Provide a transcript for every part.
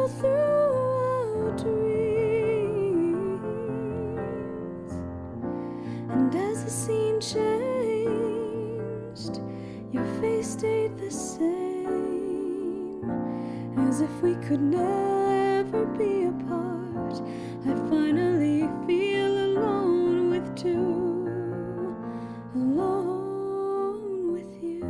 tumble through our dreams. And as the scene changed, your face stayed the same, as if we could never be apart. I finally feel alone with two, alone with you.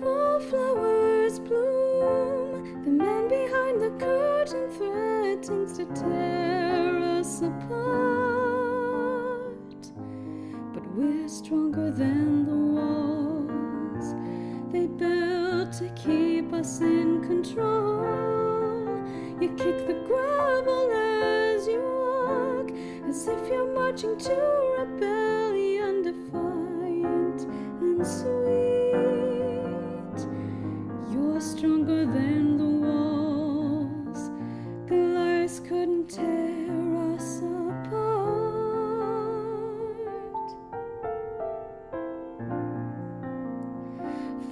Fall flowers bloom, the man behind the curtain threatens to tear us apart. But we're stronger than the walls they built to keep us in control. You kick the gravel as you walk, as if you're marching to rebellion, defiant and sweet. You're stronger than the walls, Goliath couldn't tear us apart.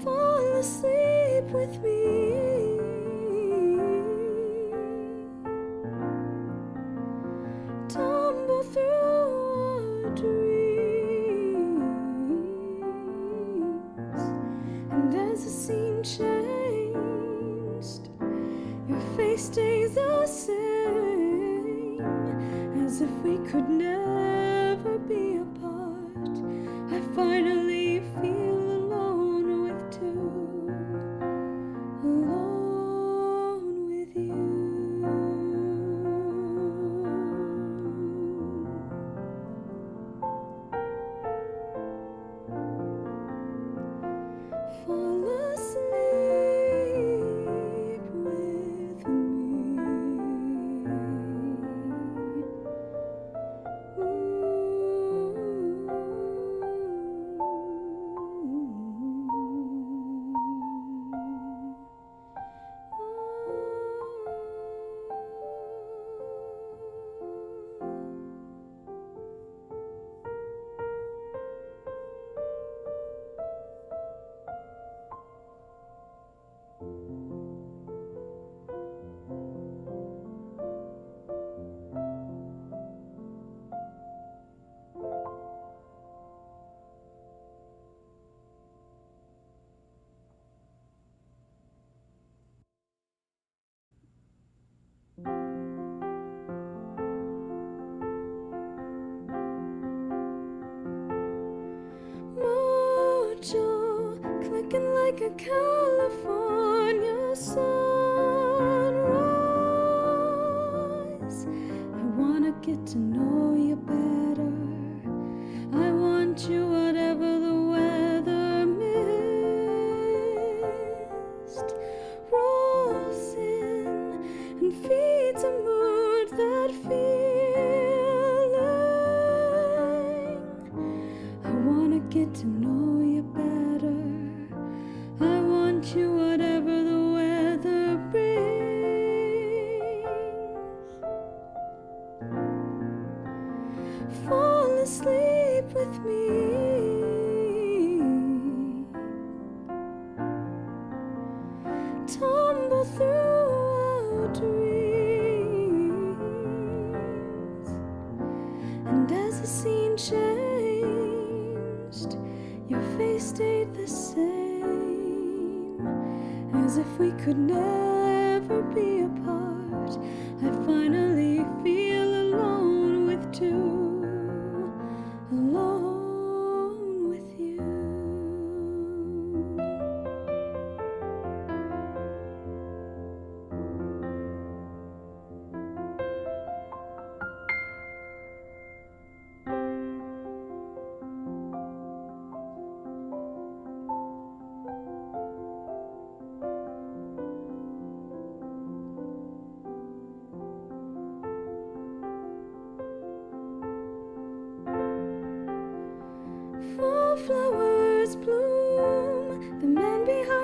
Fall asleep with me, tumble through our dreams. And as the scene changed, your face stays the same, as if we could never be apart. I finally feel alone with two, alone with you. Fall asleep with me. Mojo, clicking like a California sunrise. I wanna get to know you better. I want you whatever the weather. Mist rolls in and feeds a mood, that feeling. I wanna get to know you better. I want you whatever the weather brings. Fall asleep with me, tumble through our dreams. And as the scene changed, your face stayed the same, as if we could never be apart. I finally feel alone with two, alone with you.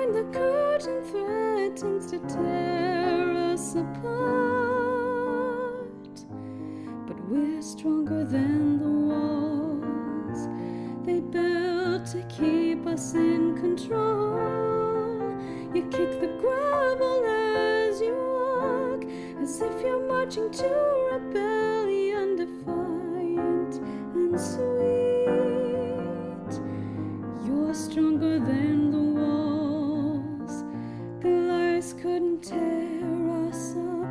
behind the curtain threatens to tear us apart. But we're stronger than the walls they built to keep us in control. You kick the gravel as you walk, as if you're marching to rebellion, defiant and sweet. You're stronger than the walls, the lies couldn't tear us apart.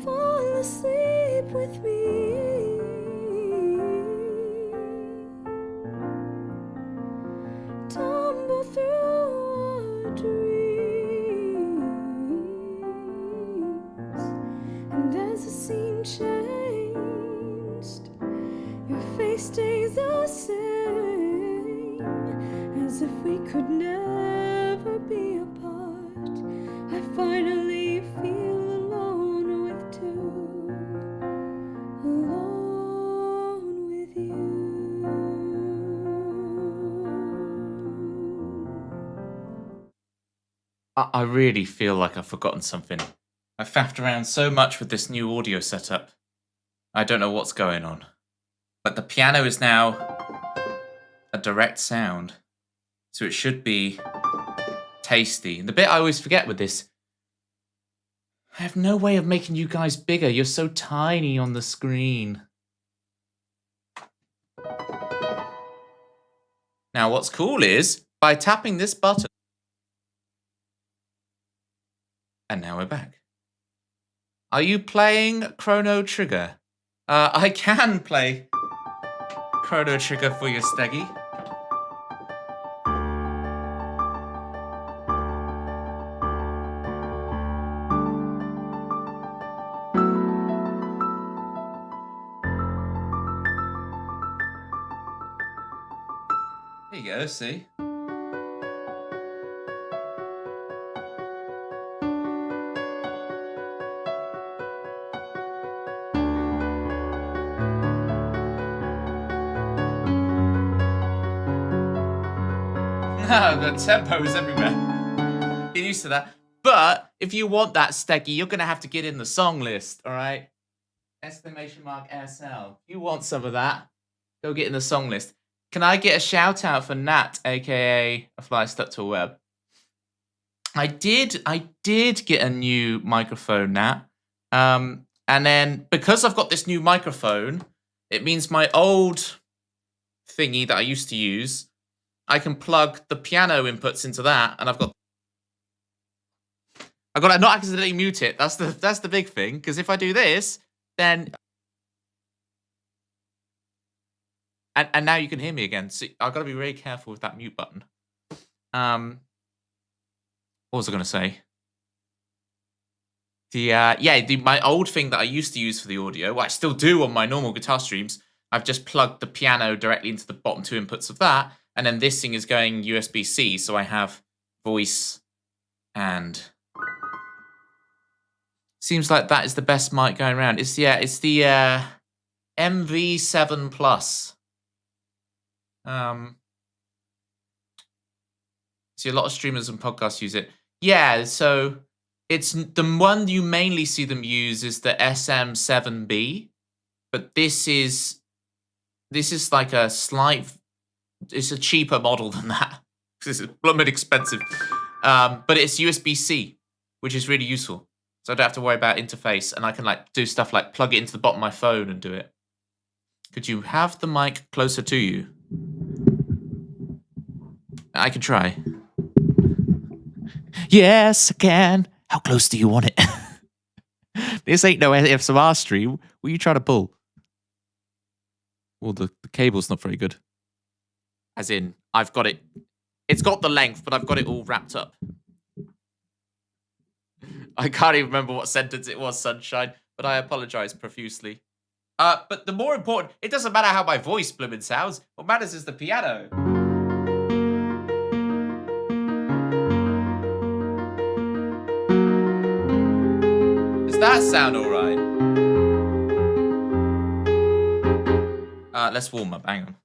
Fall asleep with me. Tumble through our dreams, and as the scene changed, your face stays the same, as if we could never be apart. I finally feel alone with two, alone with you. I really feel like I've forgotten something. I've faffed around so much with this new audio setup. I don't know what's going on. But the piano is now a direct sound, so it should be tasty. And the bit I always forget with this, I have no way of making you guys bigger. You're so tiny on the screen. Now what's cool is, by tapping this button, and now we're back. Are you playing Chrono Trigger? I can play Chrono Trigger for you, Steggy. There you go, see? The tempo is everywhere. Get used to that. But if you want that, Steggy, you're going to have to get in the song list, all right? Exclamation mark SL. If you want some of that, go get in the song list. Can I get a shout out for Nat, aka A Fly Stuck to a Web? I did get a new microphone, Nat. And then because I've got this new microphone, it means my old thingy that I used to use, I can plug the piano inputs into that, and I've got to not accidentally mute it. That's the big thing, because if I do this, then and now you can hear me again. So I've got to be really careful with that mute button. What was I going to say? My old thing that I used to use for the audio, what I still do on my normal guitar streams, I've just plugged the piano directly into the bottom two inputs of that. And then this thing is going USB-C, so I have voice and... Seems like that is the best mic going around. It's the MV7 Plus. See, a lot of streamers and podcasts use it. Yeah, so it's the one you mainly see them use is the SM7B, but this is like a slight... It's a cheaper model than that. This is blooming expensive. But it's USB-C, which is really useful. So I don't have to worry about interface, and I can like do stuff like plug it into the bottom of my phone and do it. Could you have the mic closer to you? I can try. Yes, I can. How close do you want it? This ain't no ASMR stream. What are you trying to pull? Well, the cable's not very good. As in, I've got it. It's got the length, but I've got it all wrapped up. I can't even remember what sentence it was, Sunshine, but I apologize profusely. But the more important, it doesn't matter how my voice blooming sounds. What matters is the piano. Does that sound all right? let's warm up. Hang on.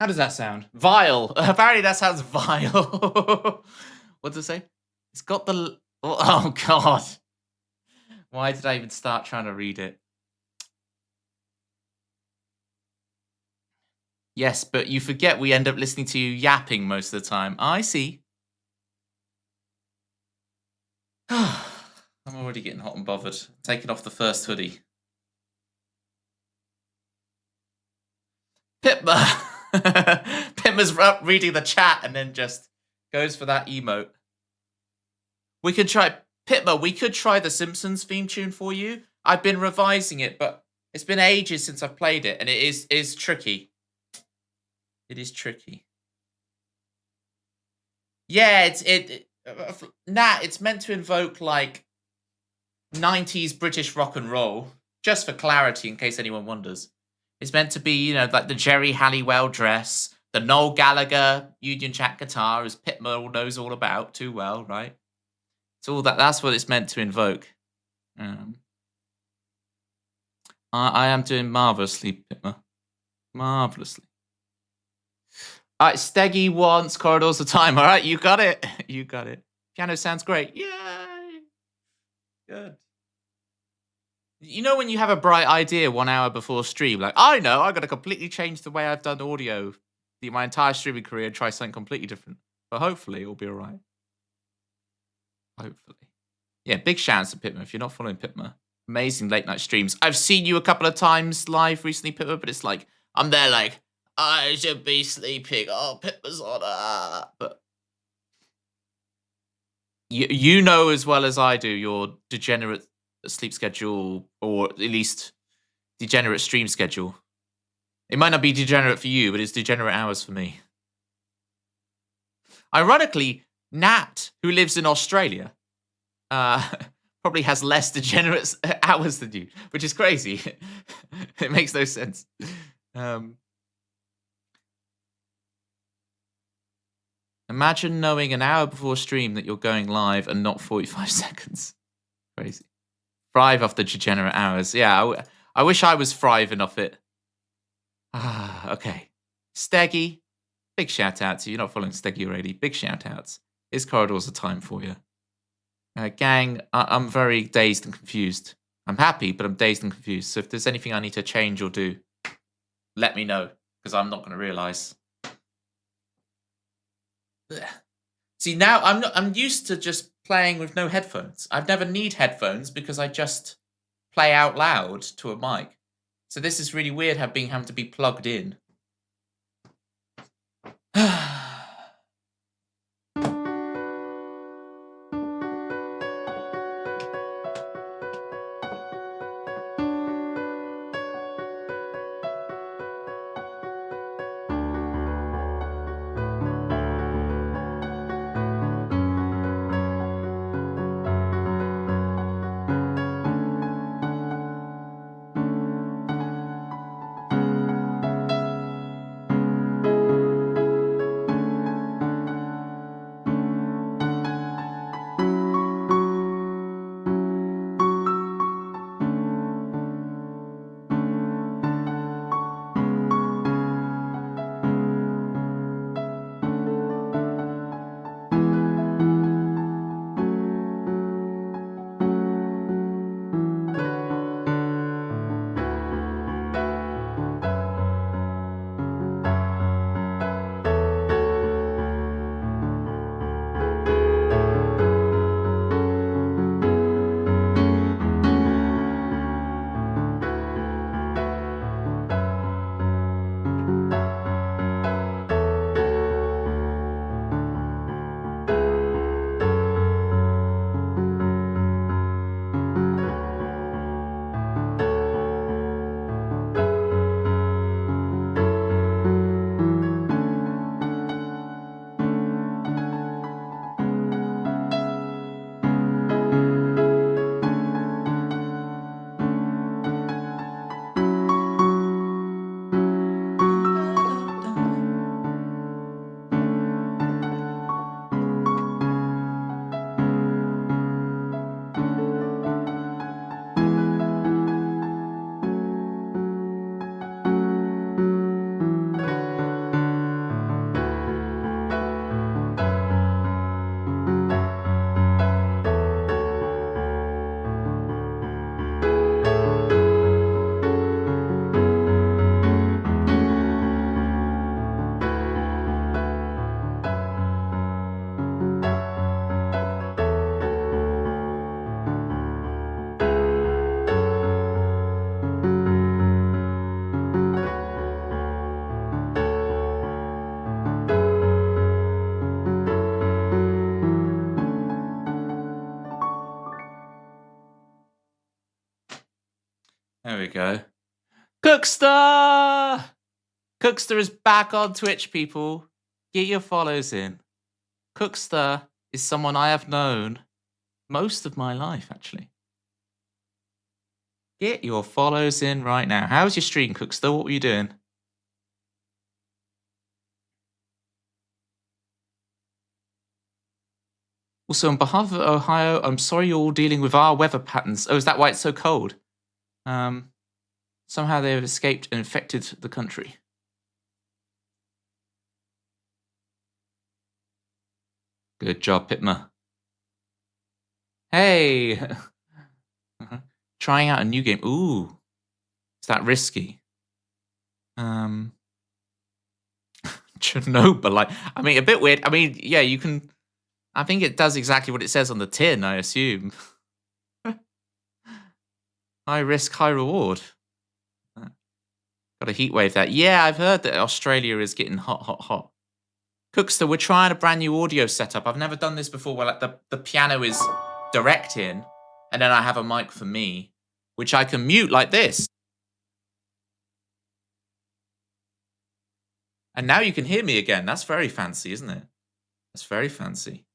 How does that sound? Vile. Apparently that sounds vile. What does it say? It's got the... Oh, God. Why did I even start trying to read it? Yes, but you forget we end up listening to you yapping most of the time. I see. I'm already getting hot and bothered. Taking off the first hoodie. Pitma. Pitma's reading the chat and then just goes for that emote. We could try... Pitma, we could try the Simpsons theme tune for you. I've been revising it, but it's been ages since I've played it, and it is tricky. It is tricky. Yeah, it's meant to invoke, like, 90s British rock and roll, just for clarity, in case anyone wonders. It's meant to be, you know, like the Jerry Halliwell dress, the Noel Gallagher Union Jack guitar, as Pitma knows all about too well, right? It's all that. That's what it's meant to invoke. I am doing marvelously, Pitma. Marvelously. All right, Steggy wants Corridors of Time. All right, you got it. You got it. Piano sounds great. Yay! Good. You know when you have a bright idea 1 hour before stream, like, I know, I've got to completely change the way I've done audio my entire streaming career and try something completely different. But hopefully it'll be all right. Hopefully. Yeah, big shout out to Pitma. If you're not following Pitma, amazing late night streams. I've seen you a couple of times live recently, Pitma, but it's like, I'm there like, I should be sleeping. Oh, Pitma's on. But you know as well as I do your degenerate sleep schedule, or at least degenerate stream schedule. It might not be degenerate for you, but it's degenerate hours for me. Ironically, Nat, who lives in Australia, probably has less degenerate hours than you, which is crazy. It makes no sense. Imagine knowing an hour before stream that you're going live and not 45 seconds. Crazy. Thrive off the degenerate hours. Yeah, I wish I was thriving off it. Okay. Steggy, big shout out to you. You're not following Steggy already. Big shout outs. His Corridors of Time for you. Gang, I'm very dazed and confused. I'm happy, but I'm dazed and confused. So if there's anything I need to change or do, let me know, because I'm not going to realise. See, now I'm used to just playing with no headphones. I've never need headphones because I just play out loud to a mic. So this is really weird having to be plugged in. There we go. Cookster! Cookster is back on Twitch, people. Get your follows in. Cookster is someone I have known most of my life, actually. Get your follows in right now. How's your stream, Cookster? What were you doing? Also, on behalf of Ohio, I'm sorry you're all dealing with our weather patterns. Oh, is that why it's so cold? Somehow they have escaped and infected the country. Good job, Pitma. Hey! Trying out a new game. Ooh. Is that risky? Chernobyl, like, I mean, a bit weird. I mean, yeah, you can... I think it does exactly what it says on the tin, I assume. High risk, high reward. Got a heat wave there. Yeah, I've heard that Australia is getting hot, hot, hot. Cookster, we're trying a brand new audio setup. I've never done this before where like the piano is direct in, and then I have a mic for me, which I can mute like this. And now you can hear me again. That's very fancy, isn't it? That's very fancy.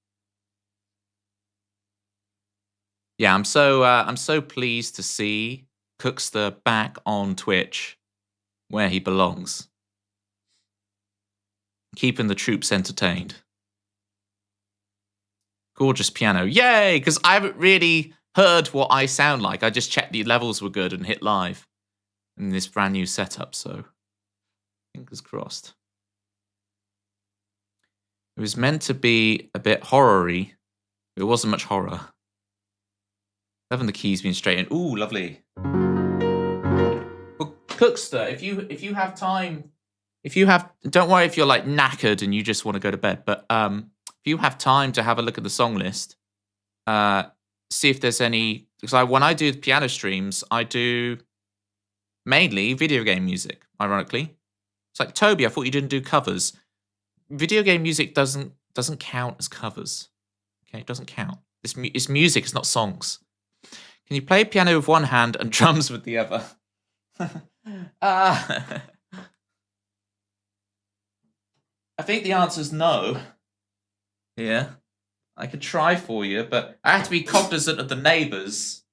Yeah, I'm so pleased to see Cookster back on Twitch, where he belongs, keeping the troops entertained. Gorgeous piano, yay! Because I haven't really heard what I sound like. I just checked the levels were good and hit live in this brand new setup. So fingers crossed. It was meant to be a bit horror-y. It wasn't much horror. Having the keys being straightened. Ooh, lovely. Well, Cookster, if you have time, don't worry if you're like knackered and you just want to go to bed. But if you have time to have a look at the song list, see if there's any. Because when I do the piano streams, I do mainly video game music. Ironically, it's like Toby. I thought you didn't do covers. Video game music doesn't count as covers. Okay, it doesn't count. It's music. It's not songs. Can you play piano with one hand and drums with the other? I think the answer is no. Yeah, I could try for you, but I have to be cognizant of the neighbours.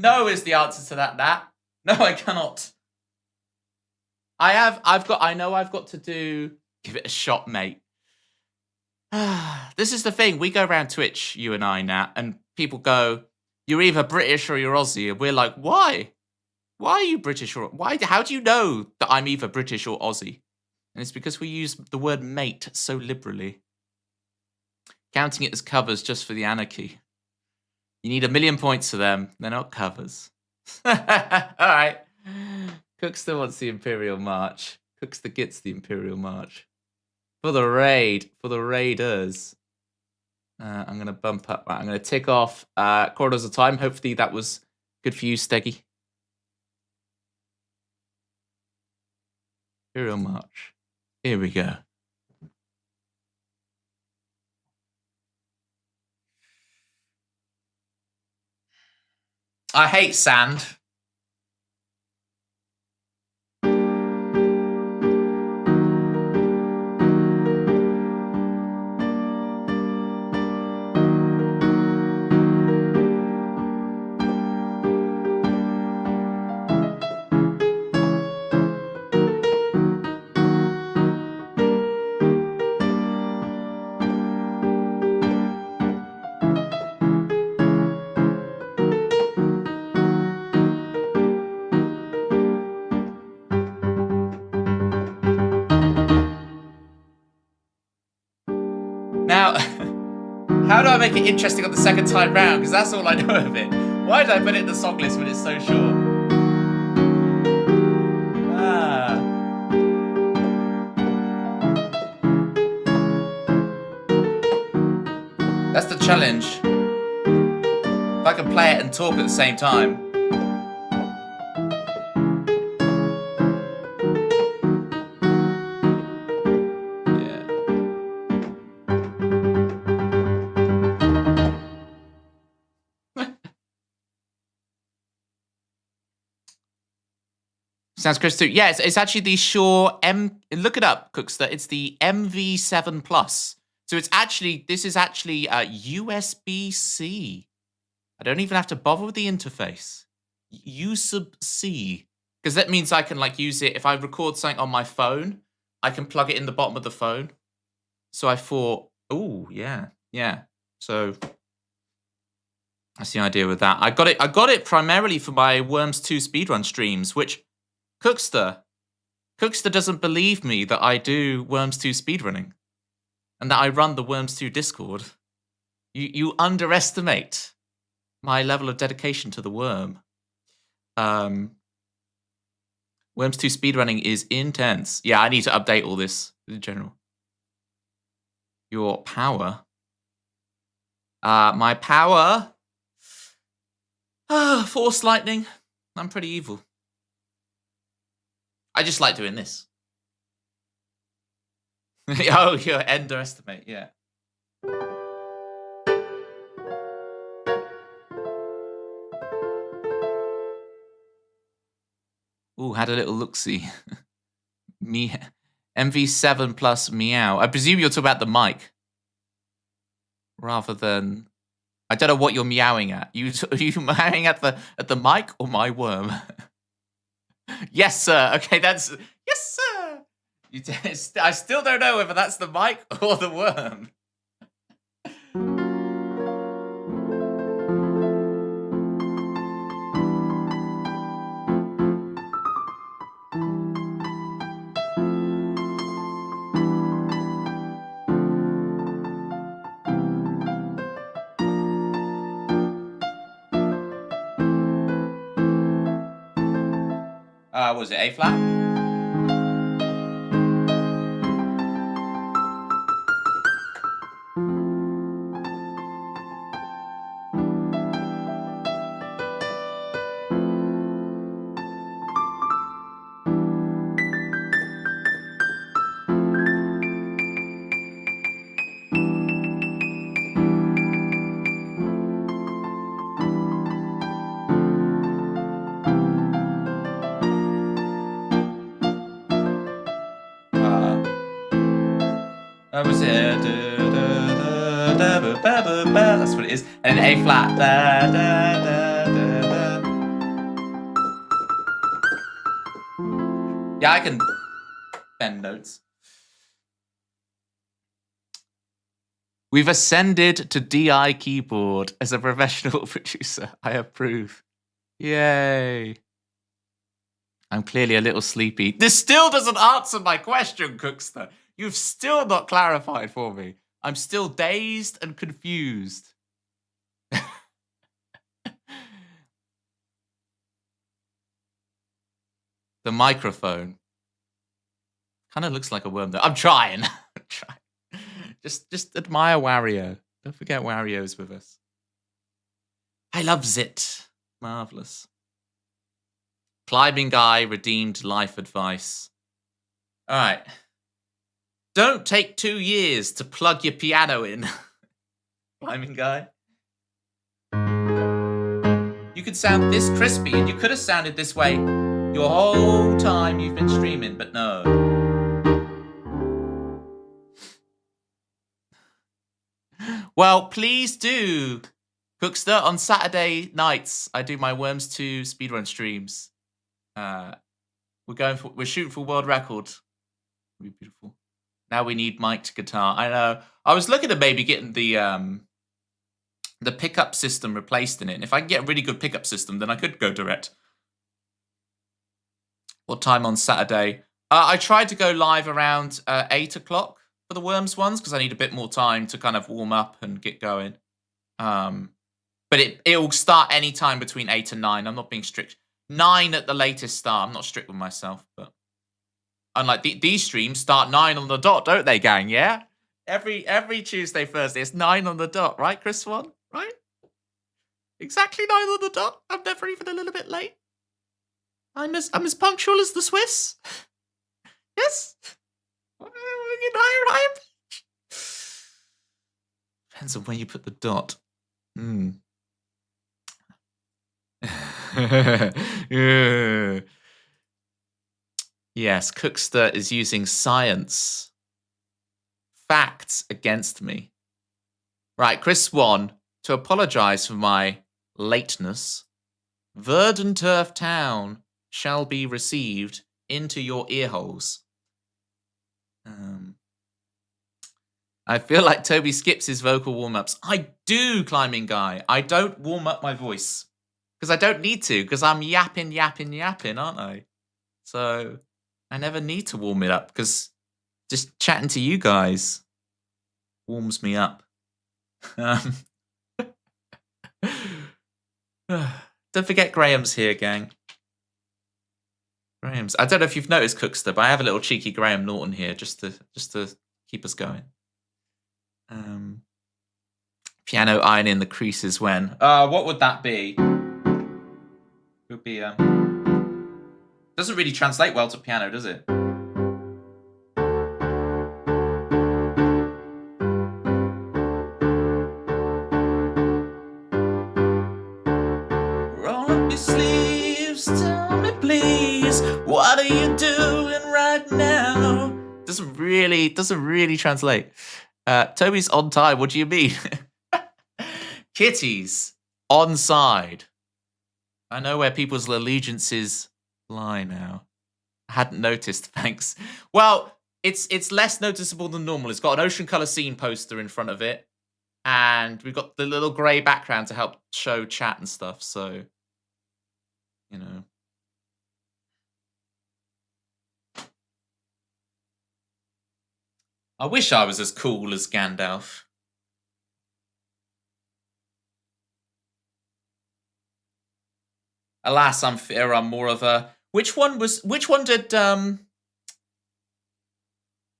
No is the answer to that, Nat. No, I cannot. I know I've got to do. Give it a shot, mate. This is the thing. We go around Twitch, you and I, Nat, and people go, "You're either British or you're Aussie," and we're like, "Why? Why are you British or why? How do you know that I'm either British or Aussie?" And it's because we use the word "mate" so liberally, counting it as covers just for the anarchy. You need 1,000,000 points for them. They're not covers. All right. Cookster wants the Imperial March. Cookster gets the Imperial March. For the raid. For the raiders. I'm going to bump up. I'm going to tick off Corridors of Time. Hopefully that was good for you, Steggy. Imperial March. Here we go. I hate sand. Now, how do I make it interesting on the second time round? Because that's all I know of it. Why did I put it in the song list when it's so short? That's the challenge. I can play it and talk at the same time. Sounds crystal. Yeah, it's actually the Shure M. Look it up, Cookster. It's the MV7 Plus. So it's actually this is actually USB-C. I don't even have to bother with the interface. U sub C, because that means I can like use it if I record something on my phone. I can plug it in the bottom of the phone. So I thought, oh yeah. So that's the idea with that. I got it primarily for my Worms 2 speedrun streams, which Cookster doesn't believe me that I do Worms 2 speedrunning and that I run the Worms 2 Discord. You underestimate my level of dedication to the Worm. Worms 2 speedrunning is intense. Yeah, I need to update all this in general. Your power. My power. Force lightning. I'm pretty evil. I just like doing this. Oh, you underestimate, yeah. Ooh, had a little look-see. Me, MV7 plus meow. I presume you're talking about the mic. Rather than... I don't know what you're meowing at. Are you meowing at the mic or my worm? Yes, sir. Okay, that's... Yes, sir. I still don't know whether that's the mic or the worm. Was it A flat? Was it? That's what it is. And A flat. Yeah, I can bend notes. We've ascended to DI keyboard as a professional producer. I approve. Yay. I'm clearly a little sleepy. This still doesn't answer my question, Cookster. You've still not clarified for me. I'm still dazed and confused. The microphone kind of looks like a worm, though. I'm trying. I'm trying. Just admire Wario. Don't forget Wario's with us. I loves it. Marvelous. Climbing guy redeemed life advice. All right. Don't take 2 years to plug your piano in. Climbing guy. You could sound this crispy, and you could have sounded this way your whole time you've been streaming, but no. Well, please do, Cookster. On Saturday nights, I do my Worms 2 speedrun streams. We're shooting for world record. It'll be beautiful. Now we need mic'd guitar. I know. I was looking at maybe getting the pickup system replaced in it. And if I can get a really good pickup system, then I could go direct. What time on Saturday? I tried to go live around 8 o'clock for the Worms ones because I need a bit more time to kind of warm up and get going. But it'll start any time between 8 and 9. I'm not being strict. 9 at the latest start. I'm not strict with myself, but unlike these streams start 9 on the dot, don't they, gang? Yeah, every Tuesday, Thursday, it's 9 on the dot, right, Chris Swan? Right? Exactly 9 on the dot. I'm never even a little bit late. I'm as punctual as the Swiss. Yes. Higher. Depends on where you put the dot. Yeah. Yes, Cookster is using science. Facts against me. Right, Chris Swan, to apologise for my lateness, Verdant Turf Town shall be received into your earholes. I feel like Toby skips his vocal warm-ups. I do, Climbing Guy. I don't warm up my voice. Because I don't need to, because I'm yapping, aren't I? So I never need to warm it up, because just chatting to you guys warms me up. Don't forget Graham's here, gang. Graham's. I don't know if you've noticed, Cookster, but I have a little cheeky Graham Norton here just to keep us going. Piano ironing the creases when. What would that be? It would be doesn't really translate well to piano, does it? Roll up your sleeves, tell me please, what are you doing right now? Doesn't really translate. Toby's on time. What do you mean? Kitties on side. I know where people's allegiances lie now. I hadn't noticed, thanks. Well, it's less noticeable than normal. It's got an ocean colour scene poster in front of it. And we've got the little grey background to help show chat and stuff, so, you know. I wish I was as cool as Gandalf. Alas, I'm more of a... Which one did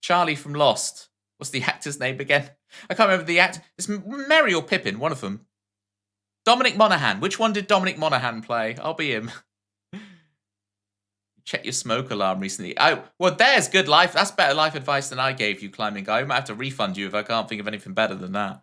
Charlie from Lost? What's the actor's name again? I can't remember the actor. It's Merry or Pippin, one of them. Dominic Monaghan. Which one did Dominic Monaghan play? I'll be him. Check your smoke alarm recently. Oh, well, there's good life. That's better life advice than I gave you, Climbing Guy. I might have to refund you if I can't think of anything better than that.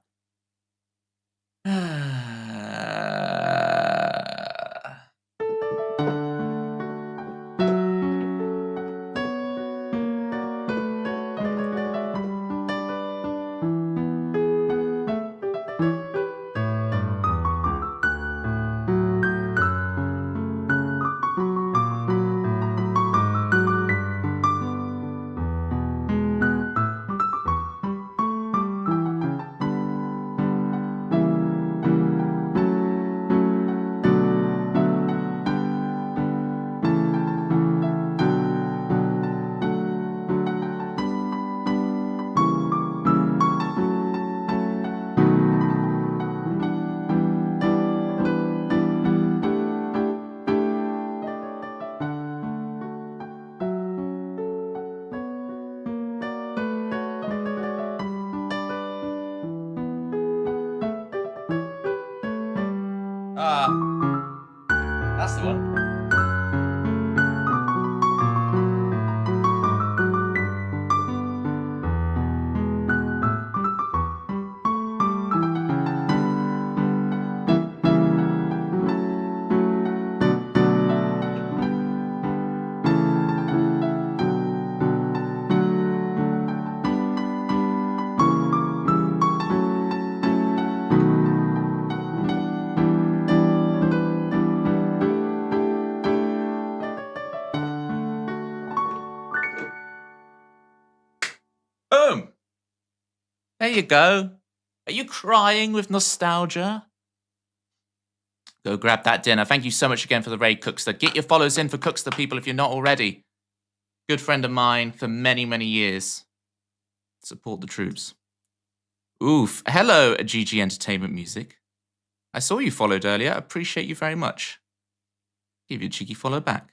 That's the one. Boom. There you go. Are you crying with nostalgia? Go grab that dinner. Thank you so much again for the raid, Cookster. Get your follows in for Cookster, people, if you're not already. Good friend of mine for many, many years. Support the troops. Oof. Hello, GG Entertainment Music. I saw you followed earlier. Appreciate you very much. Give you a cheeky follow back.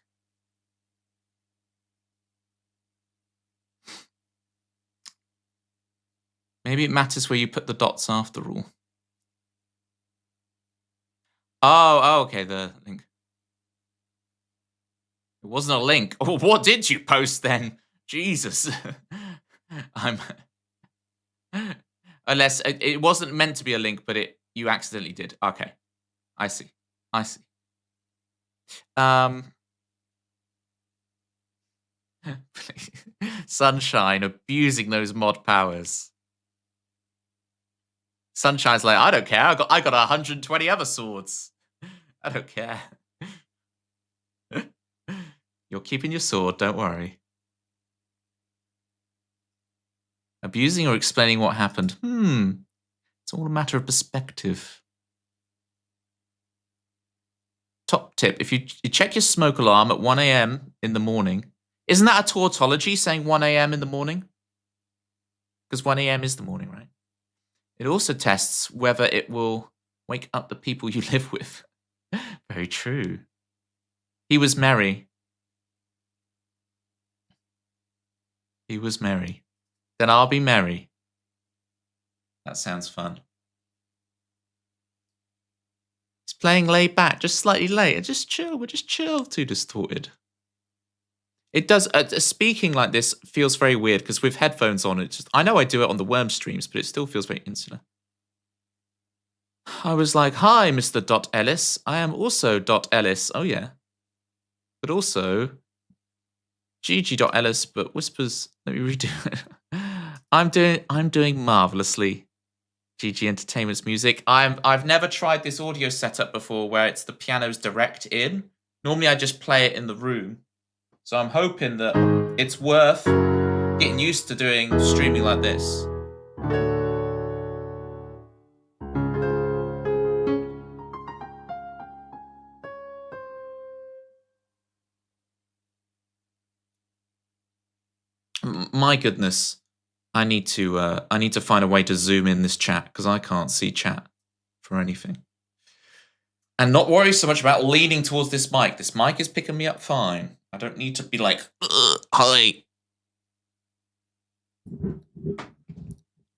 Maybe it matters where you put the dots after all. Oh, okay, the link. It wasn't a link. Oh, what did you post then? Jesus. I'm unless it wasn't meant to be a link, but you accidentally did. Okay. I see. I see. Um Sunshine abusing those mod powers. Sunshine's like, I don't care. I got 120 other swords. I don't care. You're keeping your sword, don't worry. Abusing or explaining what happened? It's all a matter of perspective. Top tip, if you check your smoke alarm at 1 a.m. in the morning, isn't that a tautology saying 1 a.m. in the morning? Because 1 a.m. is the morning, right? It also tests whether it will wake up the people you live with. Very true. He was merry. He was merry. Then I'll be merry. That sounds fun. It's playing laid back, just slightly late. Just chill. We're just chill. Too distorted. It does. Speaking like this feels very weird because with headphones on, I know I do it on the Worm streams, but it still feels very insular. I was like, "Hi, Mr. Dot Ellis. I am also Dot Ellis. Oh yeah, but also Gigi Dot Ellis. But whispers. Let me redo it. I'm doing marvelously. GG Entertainment's music. I've never tried this audio setup before, where it's the piano's direct in. Normally, I just play it in the room. So I'm hoping that it's worth getting used to doing streaming like this. My goodness, I need to find a way to zoom in this chat because I can't see chat for anything. And not worry so much about leaning towards this mic. This mic is picking me up fine. I don't need to be like, hi. And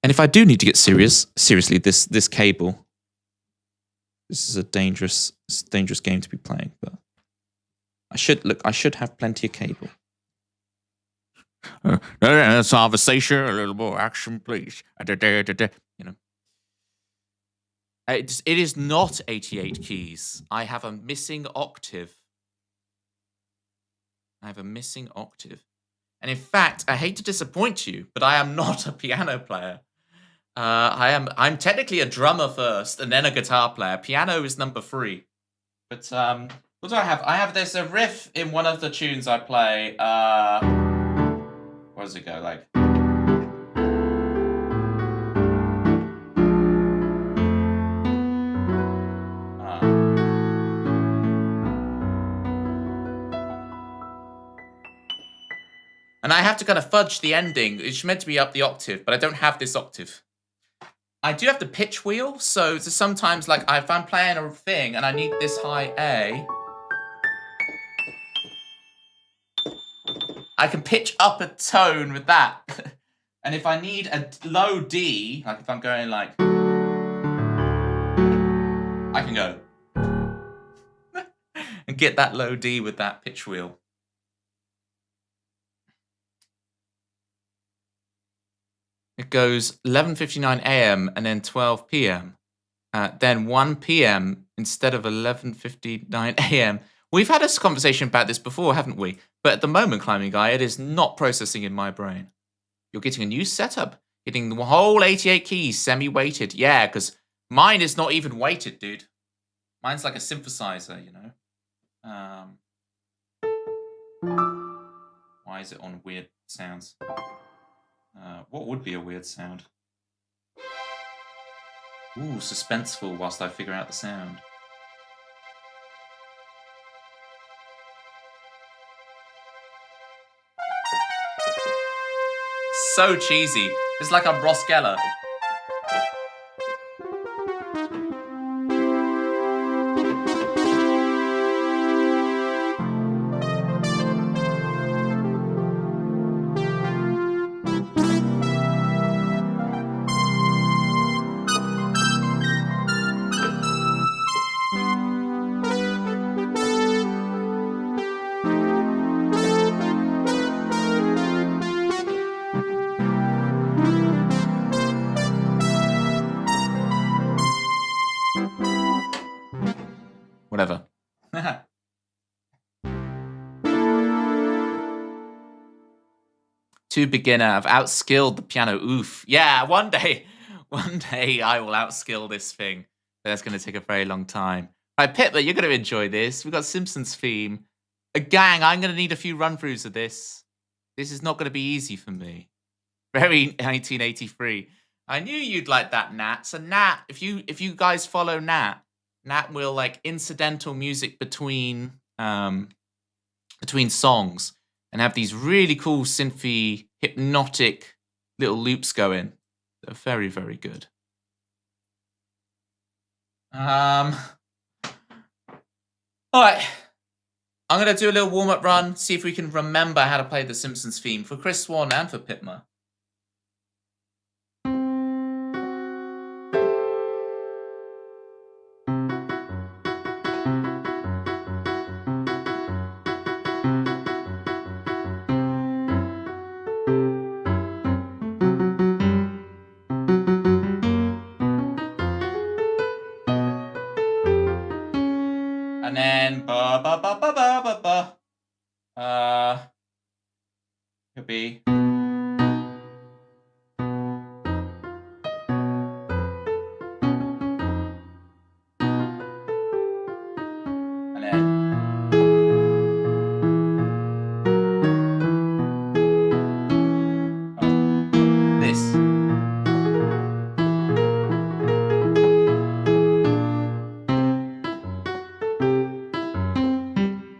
if I do need to get seriously, this cable. This is a dangerous game to be playing, but I should have plenty of cable. Conversation, a little more action, please. You know. It is not 88 keys. I have a missing octave. And in fact, I hate to disappoint you, but I am not a piano player. I'm technically a drummer first and then a guitar player. Piano is number 3. But what do I have? There's a riff in one of the tunes I play. Where does it go? Like. And I have to kind of fudge the ending. It's meant to be up the octave, but I don't have this octave. I do have the pitch wheel, so sometimes, like, if I'm playing a thing and I need this high A, I can pitch up a tone with that. And if I need a low D, like if I'm going like, I can go and get that low D with that pitch wheel. It goes 11:59 a.m. and then 12 p.m. Then 1 p.m. instead of 11:59 a.m. We've had this conversation about this before, haven't we? But at the moment, Climbing Guy, it is not processing in my brain. You're getting a new setup, getting the whole 88 keys semi-weighted. Yeah, because mine is not even weighted, dude. Mine's like a synthesizer, you know. Why is it on weird sounds? What would be a weird sound? Ooh, suspenseful whilst I figure out the sound. So cheesy. It's like I'm Ross Geller. Too beginner. I've outskilled the piano. Oof. Yeah, one day I will outskill this thing. But that's going to take a very long time. All right, Pitler, you're going to enjoy this. We've got Simpsons theme. Gang, I'm going to need a few run-throughs of this. This is not going to be easy for me. Very 1983. I knew you'd like that, Nat. So Nat, if you guys follow Nat will like incidental music between songs and have these really cool synthy, hypnotic little loops going. They're very, very good. All right. I'm going to do a little warm-up run, see if we can remember how to play the Simpsons theme for Chris Swan and for Pitmer. And then ba ba ba ba ba ba ba. Could be. And then. Oh, this.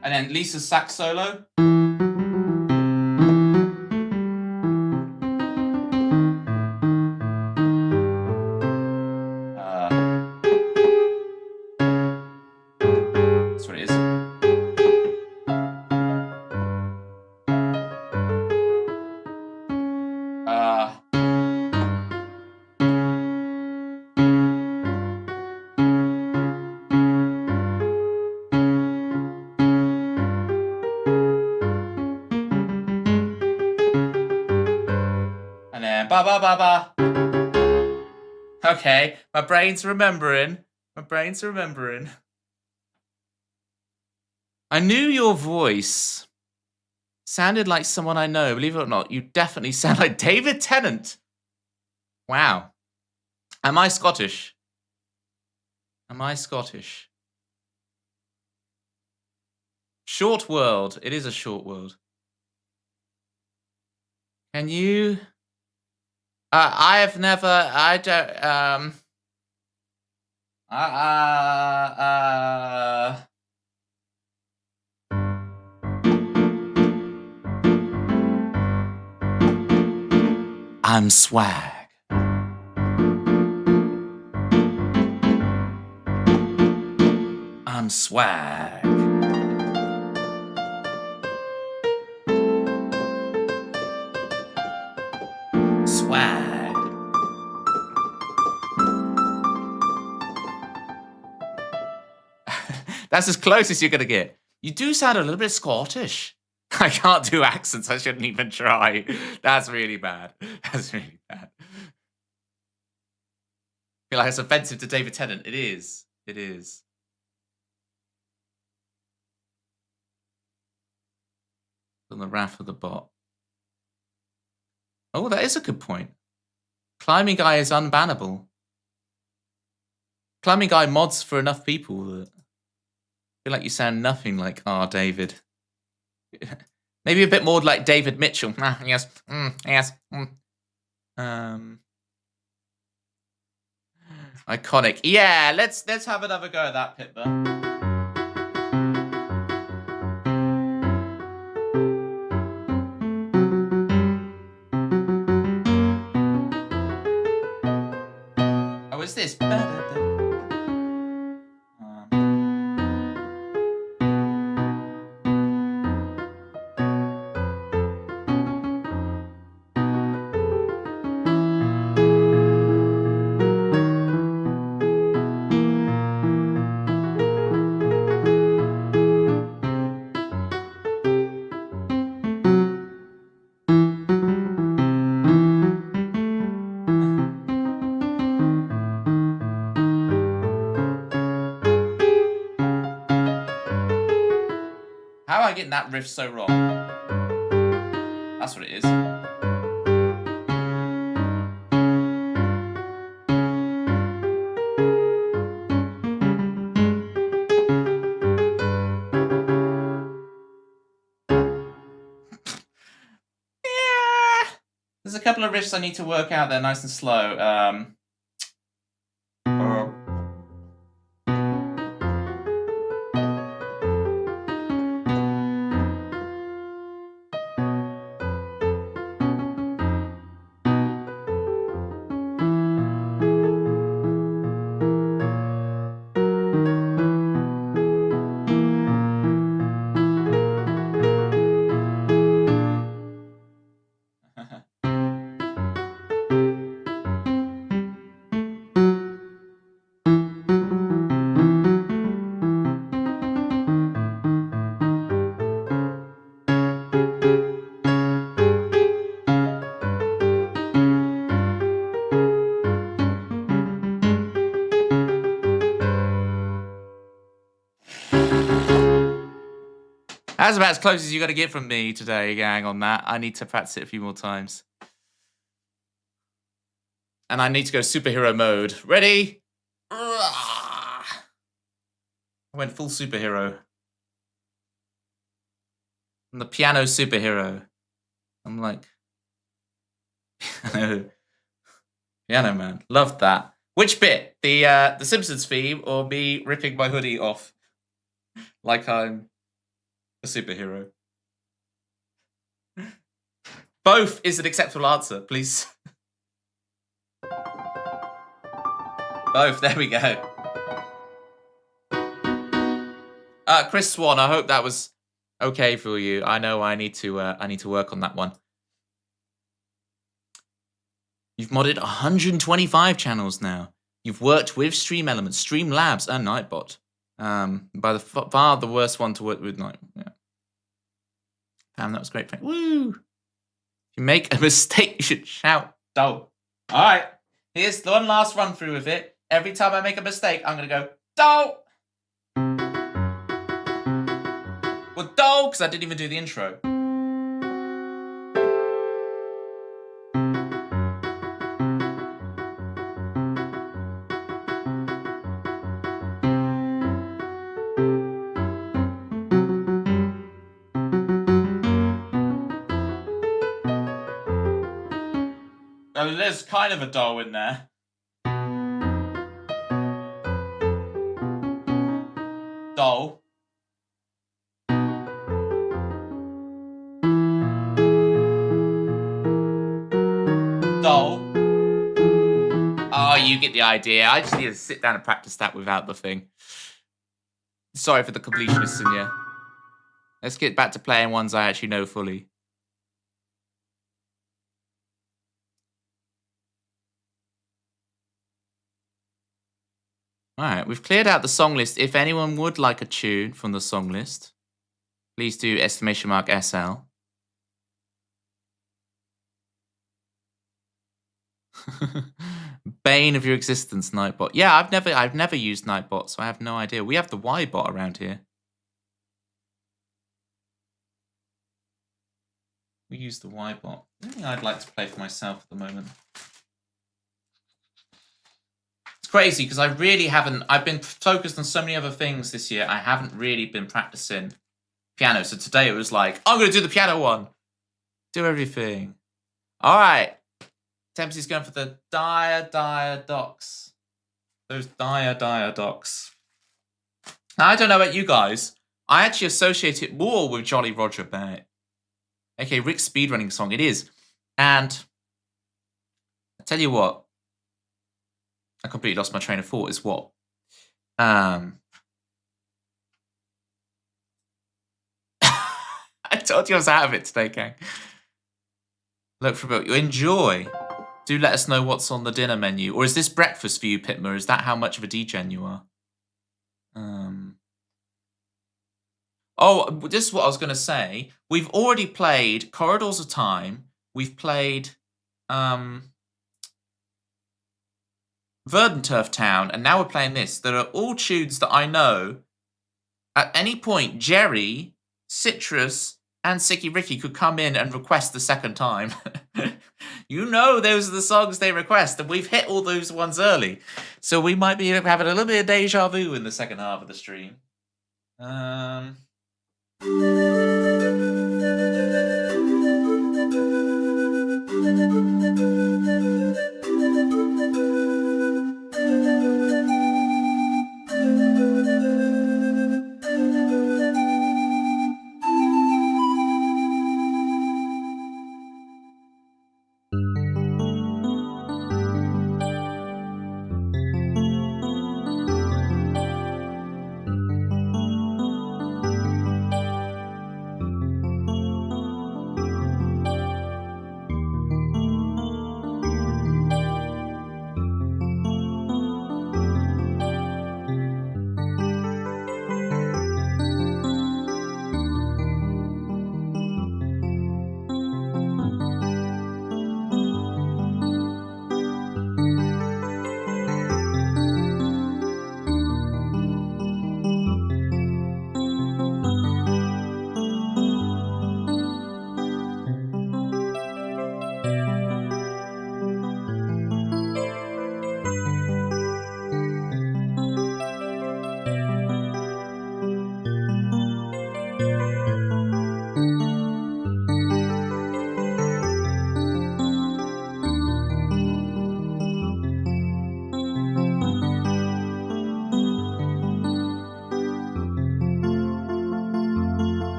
And then Lisa's sax solo. That's what it is. And then ba ba ba ba. Okay, my brain's remembering. I knew your voice sounded like someone I know. Believe it or not, you definitely sound like David Tennant. Wow. Am I Scottish? Short world. It is a short world. Can you... I have never... I don't... I'm swag. I'm swag. Swag. That's as close as you're going to get. You do sound a little bit Scottish. I can't do accents. I shouldn't even try. That's really bad. I feel like it's offensive to David Tennant. It is. On the Wrath of the Bot. Oh, that is a good point. Climbing Guy is unbannable. Climbing Guy mods for enough people that I feel like you sound nothing like David. Maybe a bit more like David Mitchell. Yes. Yes. Iconic. Yeah, let's have another go at that, Pitber. Oh, is this better than... How am I getting that riff so wrong? That's what it is. There's a couple of riffs I need to work out there, nice and slow. That's about as close as you got to get from me today, gang, on that. I need to practice it a few more times. And I need to go superhero mode. Ready? I went full superhero. I'm the piano superhero. I'm like... Piano man. Loved that. Which bit? The Simpsons theme or me ripping my hoodie off like I'm a superhero? Both is an acceptable answer, please. Both, there we go. Chris Swan, I hope that was okay for you. I know I need to work on that one. You've modded 125 channels now. You've worked with Stream Elements, Streamlabs, and Nightbot. By the far the worst one to work with. Yeah. Pam, that was great. Woo! If you make a mistake, you should shout, "Doh!" All right. Here's the one last run through with it. Every time I make a mistake, I'm gonna go, "Doh!" Well, "Doh," because I didn't even do the intro. Oh, there's kind of a doh in there. Doh. Doh. Oh, you get the idea. I just need to sit down and practice that without the thing. Sorry for the completionists in you. Let's get back to playing ones I actually know fully. Alright, we've cleared out the song list. If anyone would like a tune from the song list, please do !SL. Bane of your existence, Nightbot. Yeah, I've never used Nightbot, so I have no idea. We have the Y-bot around here. We use the Y-bot. I think I'd like to play for myself at the moment. It's crazy because I really haven't. I've been focused on so many other things this year. I haven't really been practicing piano. So today it was like, I'm going to do the piano one. Do everything. All right. Tempsy's going for the dire docks. Those dire docks. Now, I don't know about you guys. I actually associate it more with Jolly Roger Bennett. Okay, Rick's speedrunning song. It is. And I tell you what. I completely lost my train of thought is what. I told you I was out of it today, gang. Look for a bit. You enjoy. Do let us know what's on the dinner menu. Or is this breakfast for you, Pitmer? Is that how much of a degen you are? Oh, this is what I was going to say. We've already played Corridors of Time. We've played Verdanturf Town. And now we're playing this. That are all tunes that I know. At any point, Jerry, Citrus, and Sicky Ricky could come in and request the second time. You know those are the songs they request, and we've hit all those ones early. So we might be having a little bit of deja vu in the second half of the stream.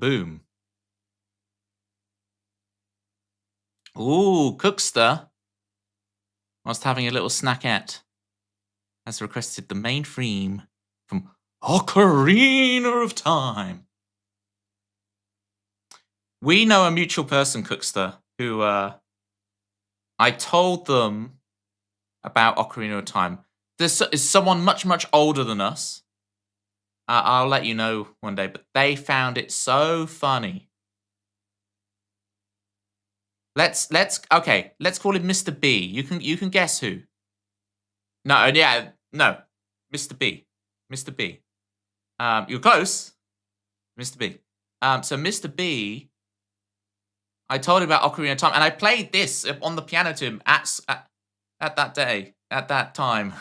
boom. Ooh, Cookster, whilst having a little snackette, has requested the main theme from Ocarina of Time. We know a mutual person, Cookster, who I told them about Ocarina of Time. This is someone much, much older than us. I'll let you know one day, but they found it so funny. Let's call him Mr. B. You can guess who. No, yeah, no, Mr. B. Mr. B. You're close, Mr. B. So Mr. B, I told him about Ocarina of Time, and I played this on the piano to him at that time.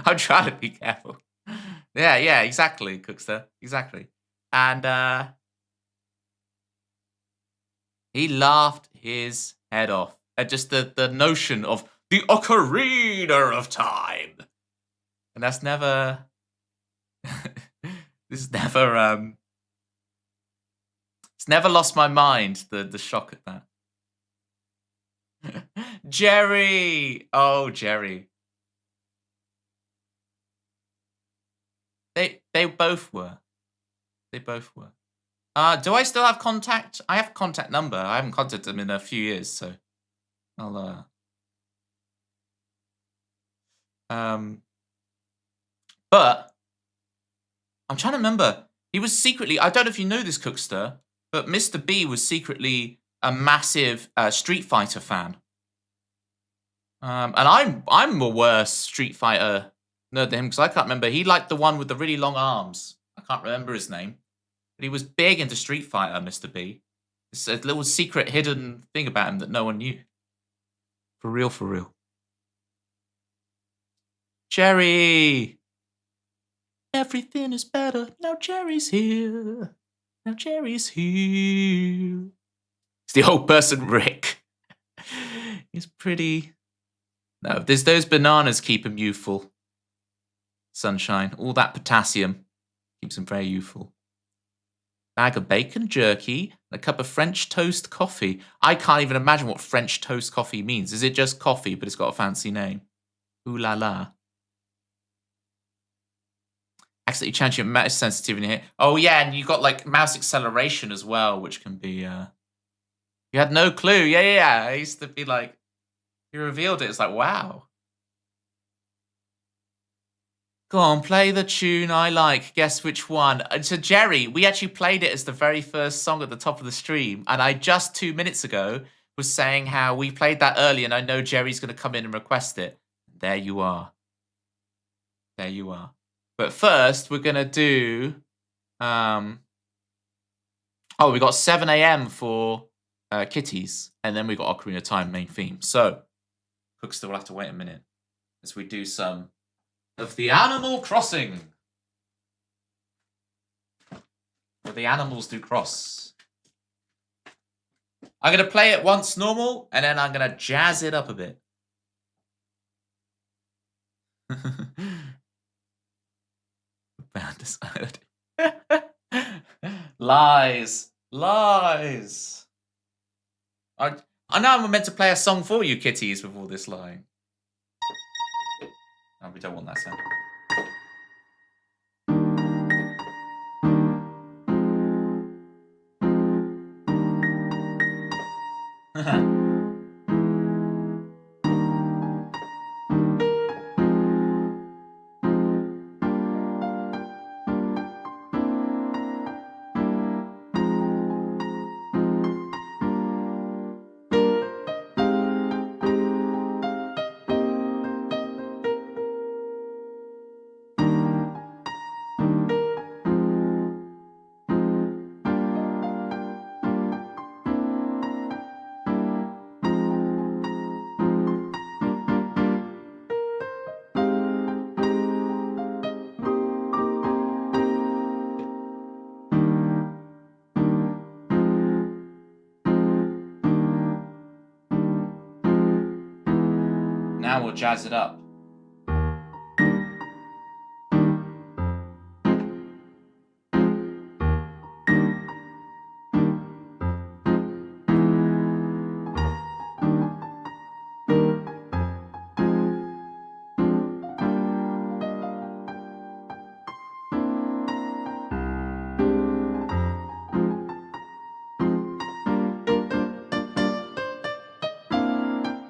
I'm trying to be careful. Yeah, exactly, Cookster, exactly. And he laughed his head off at just the notion of the Ocarina of Time. And that's never... this is never... it's never lost my mind, the shock at that. Jerry! Oh, Jerry. They both were. They both were. Do I still have contact? I have a contact number. I haven't contacted them in a few years, so I'll but I'm trying to remember. He was secretly, I don't know if you know this, Cookster, but Mr. B was secretly a massive Street Fighter fan. And I'm a worse Street Fighter nerd than him because I can't remember. He liked the one with the really long arms. I can't remember his name. But he was big into Street Fighter, Mr. B. It's a little secret hidden thing about him that no one knew. For real, for real. Jerry! Everything is better. Now Jerry's here. Now Jerry's here. It's the old person, Rick. He's pretty... No, there's those bananas keep him youthful. Sunshine. All that potassium keeps him very youthful. Bag of bacon jerky, a cup of French toast coffee. I can't even imagine what French toast coffee means. Is it just coffee, but it's got a fancy name? Ooh la la. Accidentally change your mouse sensitivity here. Oh yeah, and you got like mouse acceleration as well, which can be... You had no clue. Yeah. I used to be like... You revealed it. It's like, wow. Go on, play the tune I like. Guess which one? So, Jerry, we actually played it as the very first song at the top of the stream. And I just 2 minutes ago was saying how we played that early and I know Jerry's going to come in and request it. There you are. There you are. But first, we're going to do... Oh, we got 7 a.m. for Kitties. And then we got Ocarina of Time main theme. So, Cookster will have to wait a minute as we do some... of the Animal Crossing. Where the animals do cross. I'm going to play it once normal, and then I'm going to jazz it up a bit. Lies. Lies. I know I'm meant to play a song for you, kitties, with all this lying. No, we don't want that sound. Now we'll jazz it up.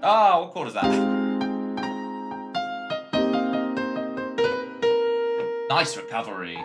Oh, what chord is that? Nice recovery.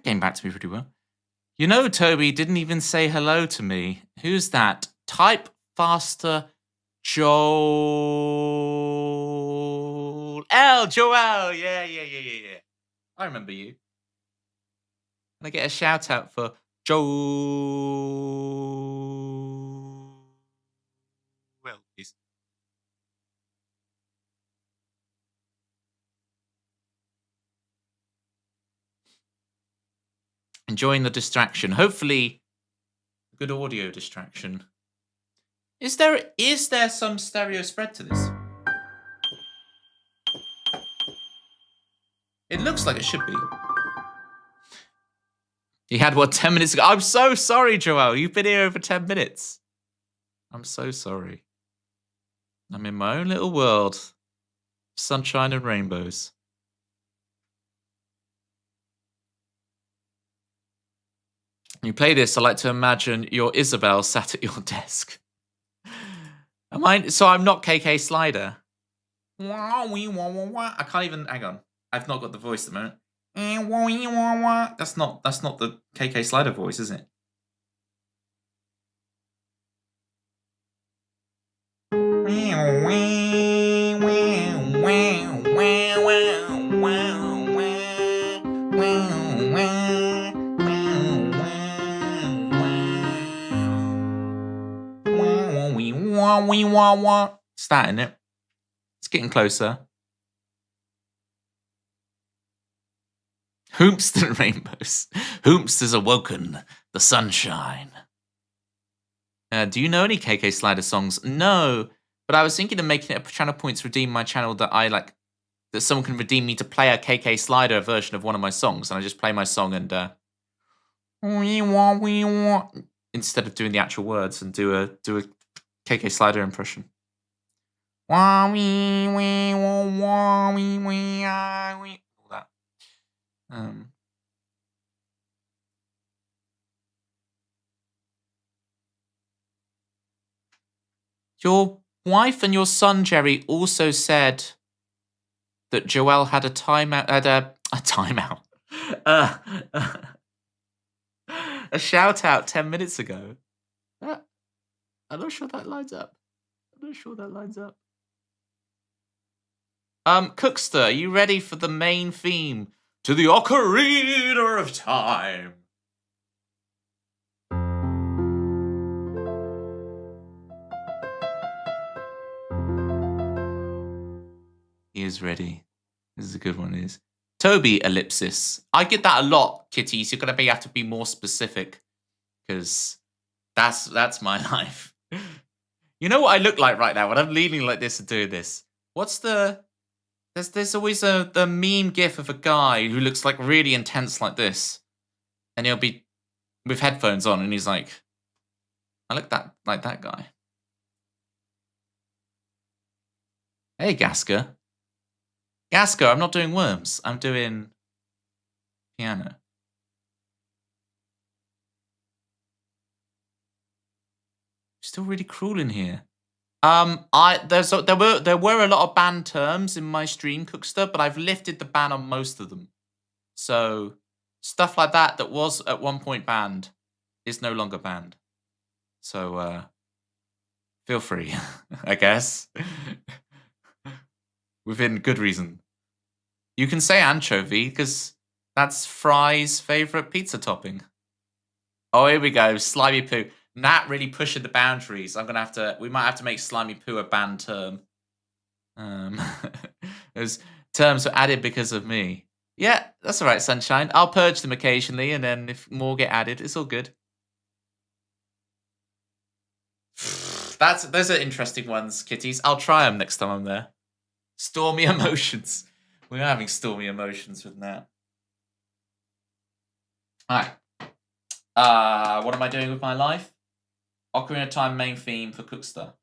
Came back to me pretty well. You know, Toby didn't even say hello to me. Who's that? Type faster, Joel. Joel. Yeah. I remember you. Can I get a shout out for Joel? Well, please. Enjoying the distraction. Hopefully, a good audio distraction. Is there some stereo spread to this? It looks like it should be. He had what, 10 minutes ago? I'm so sorry, Joel. You've been here over 10 minutes. I'm so sorry. I'm in my own little world. Sunshine and rainbows. You play this, I like to imagine you're Isabel sat at your desk. So I'm not KK Slider. I can't even, hang on. I've not got the voice at the moment. That's not the KK Slider voice, is it? It's that, isn't it? It's getting closer. Hoomster rainbows. Hoomster's awoken. The sunshine. Do you know any KK Slider songs? No, but I was thinking of making it a channel point to redeem my channel that I like, that someone can redeem me to play a KK Slider version of one of my songs, and I just play my song and instead of doing the actual words and do a KK Slider impression. All that. Your wife and your son, Jerry, also said that Joel had a timeout. A timeout. A shout out 10 minutes ago. I'm not sure that lines up. Cookster, are you ready for the main theme? To the Ocarina of Time. He is ready. This is a good one, is. Toby ellipsis. I get that a lot, kitties. You're gonna have to be more specific, because that's my life. You know what I look like right now when I'm leaning like this and doing this? What's the... There's always the meme gif of a guy who looks like really intense like this. And he'll be with headphones on and he's like, I look like that guy. Hey, Gasker. Gasker, I'm not doing worms. I'm doing piano. Still really cruel in here. There were a lot of banned terms in my stream, Cookster, but I've lifted the ban on most of them. So stuff like that was at one point banned is no longer banned. So feel free, I guess. Within good reason. You can say anchovy because that's Fry's favorite pizza topping. Oh, here we go. Slimy poo. Nat really pushing the boundaries. We might have to make slimy poo a banned term. Those terms were added because of me. Yeah, that's all right, Sunshine. I'll purge them occasionally, and then if more get added, it's all good. Those are interesting ones, kitties. I'll try them next time I'm there. Stormy emotions. We're having stormy emotions with Nat. Alright. What am I doing with my life? Ocarina of Time main theme for Cookster.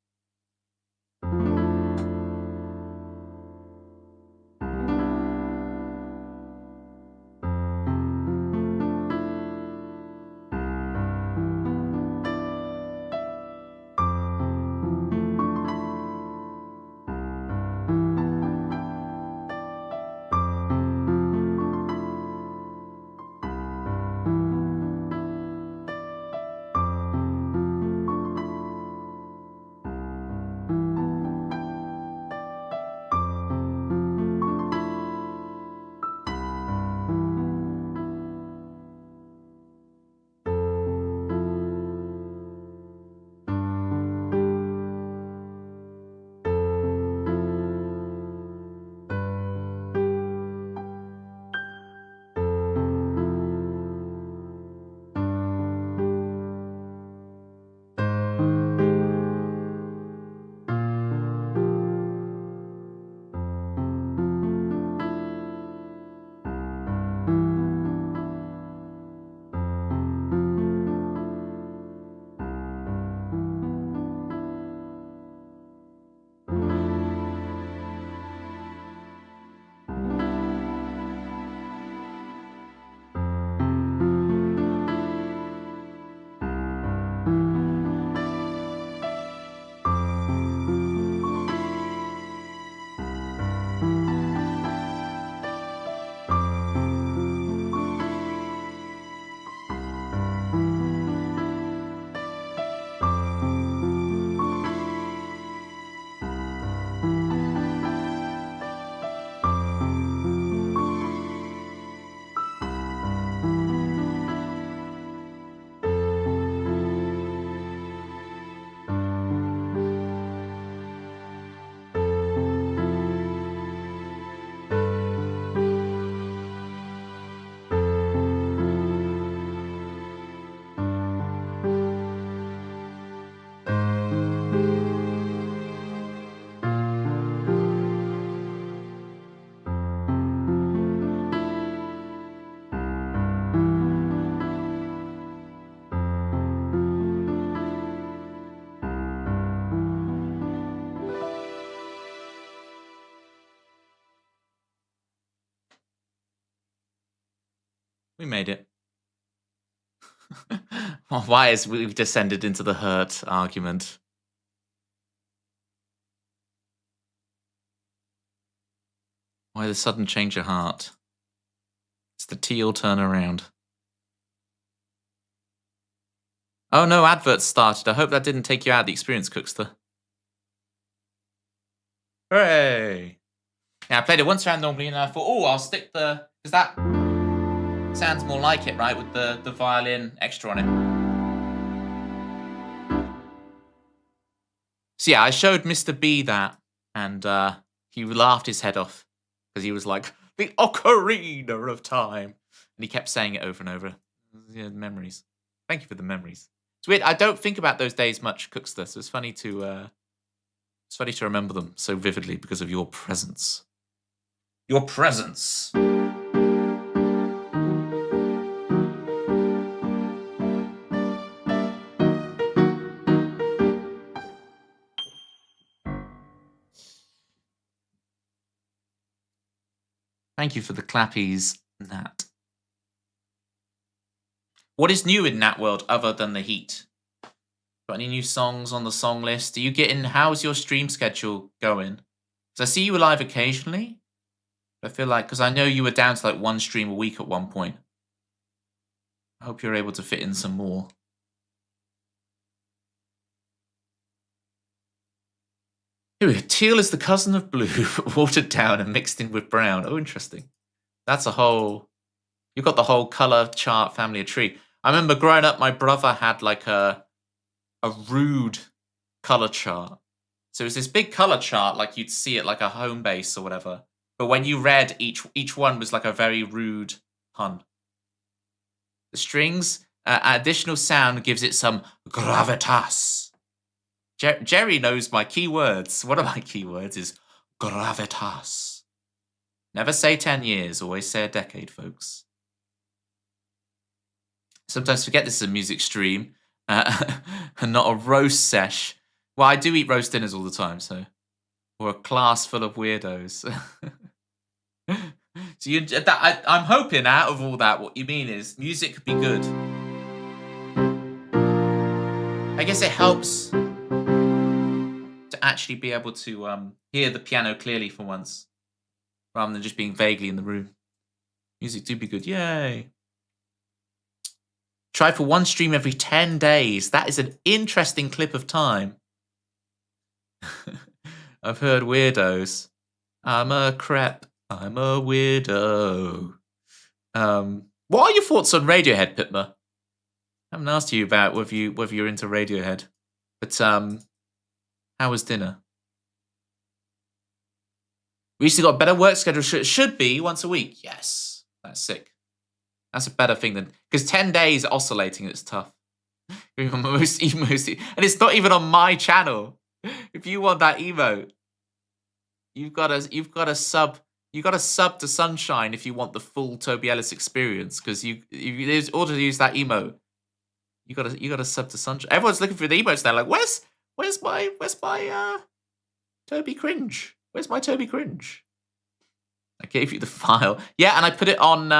We made it. Why is we've descended into the hurt argument? Why the sudden change of heart? It's the teal turnaround. Oh no, adverts started. I hope that didn't take you out of the experience, Cookster. Hooray! Yeah, I played it once around normally and I thought, oh, I'll stick the... Because that sounds more like it, right? With the violin extra on it. So yeah, I showed Mr. B that and he laughed his head off because he was like, the Ocarina of Time. And he kept saying it over and over. Yeah, memories. Thank you for the memories. It's weird. I don't think about those days much, Cookster, so it's funny to remember them so vividly because of your presence. Your presence. Thank you for the clappies, Nat. What is new in Nat World other than the heat? Got any new songs on the song list? How's your stream schedule going? Because I see you live occasionally. I feel like, because I know you were down to like one stream a week at one point. I hope you're able to fit in some more. Here we go. Teal is the cousin of blue, watered down and mixed in with brown. Oh, interesting. That's a whole... You've got the whole color chart family of tree. I remember growing up, my brother had like a a rude color chart. So it was this big color chart, like you'd see it like a home base or whatever. But when you read, each one was like a very rude pun. The strings, additional sound gives it some gravitas. Jerry knows my keywords. One of my keywords is gravitas. Never say 10 years, always say a decade, folks. Sometimes forget this is a music stream and not a roast sesh. Well, I do eat roast dinners all the time, so. Or a class full of weirdos. So I'm hoping out of all that, what you mean is music could be good. I guess it helps to actually be able to hear the piano clearly for once, rather than just being vaguely in the room. Music do be good, yay! Try for one stream every 10 days. That is an interesting clip of time. I've heard weirdos. I'm a crep. I'm a weirdo. What are your thoughts on Radiohead, Pitma? I haven't asked you about whether you're into Radiohead. But how was dinner? We used to got a better work schedule. Should be once a week. Yes, that's sick. That's a better thing than because 10 days oscillating. It's tough. Most, and it's not even on my channel. If you want that emote, you've got to sub to Sunshine if you want the full Toby Ellis experience. Because in order to use that emote, you got to sub to Sunshine. Everyone's looking for the emotes now. Like, where's my Toby cringe? Where's my Toby cringe? I gave you the file. Yeah, and I put it on.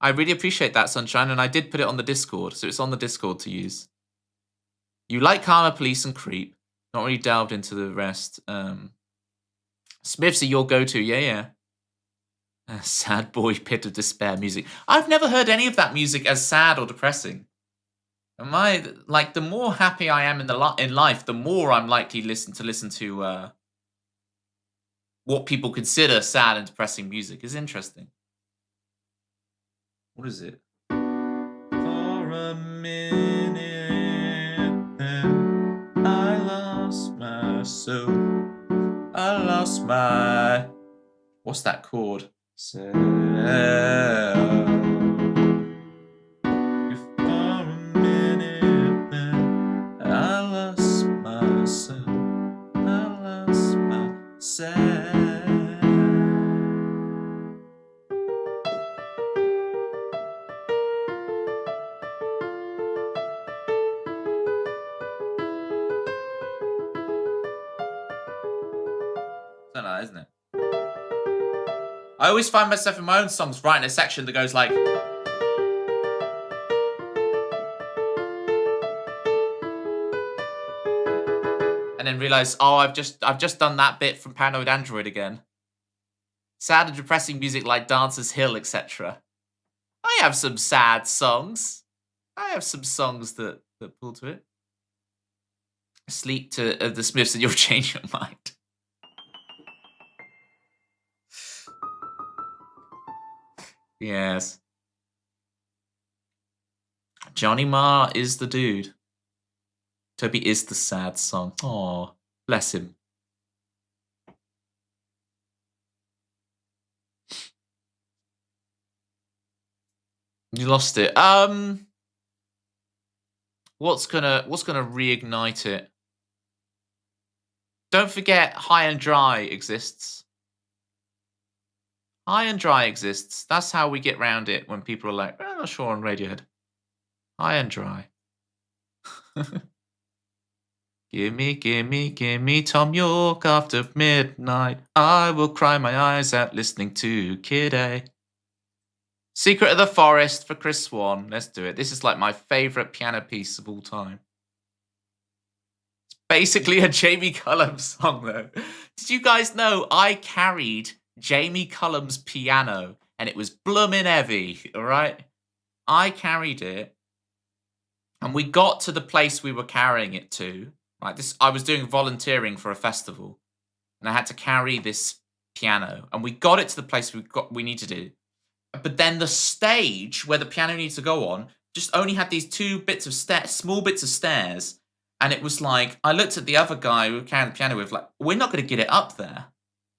I really appreciate that, Sunshine, and I did put it on the Discord, so it's on the Discord to use. You like Karma Police and Creep. Not really delved into the rest. Smiths are your go-to, yeah. Sad boy pit of despair music. I've never heard any of that music as sad or depressing. The more happy I am in life, the more I'm likely to listen to what people consider sad and depressing music. Is interesting. What is it? For a minute, then I lost my soul. I lost my. What's that chord? For a minute, then I lost my soul. I lost myself. Isn't it? I always find myself in my own songs writing a section that goes like, and then realize, oh, I've just done that bit from Paranoid Android again. Sad and depressing music like Dancer's Hill, etc. I have some sad songs. I have some songs that pull to it. Sleep to the Smiths and you'll change your mind. Yes. Johnny Marr is the dude. Toby is the sad song. Aw, bless him. You lost it. What's gonna reignite it? Don't forget High and Dry exists. High and Dry exists. That's how we get round it when people are like, I'm not sure on Radiohead. High and Dry. Gimme Tom York after midnight. I will cry my eyes out listening to Kid A. Secret of the Forest for Chris Swan. Let's do it. This is like my favourite piano piece of all time. It's basically a Jamie Cullum song though. Did you guys know I carried Jamie Cullum's piano and it was bloomin' heavy, alright? I carried it and we got to the place we were carrying it to. Right, I was doing volunteering for a festival and I had to carry this piano and we got it to the place we needed it. But then the stage where the piano needs to go on just only had these two bits of small bits of stairs And it was like, I looked at the other guy who carried the piano with, like, we're not going to get it up there,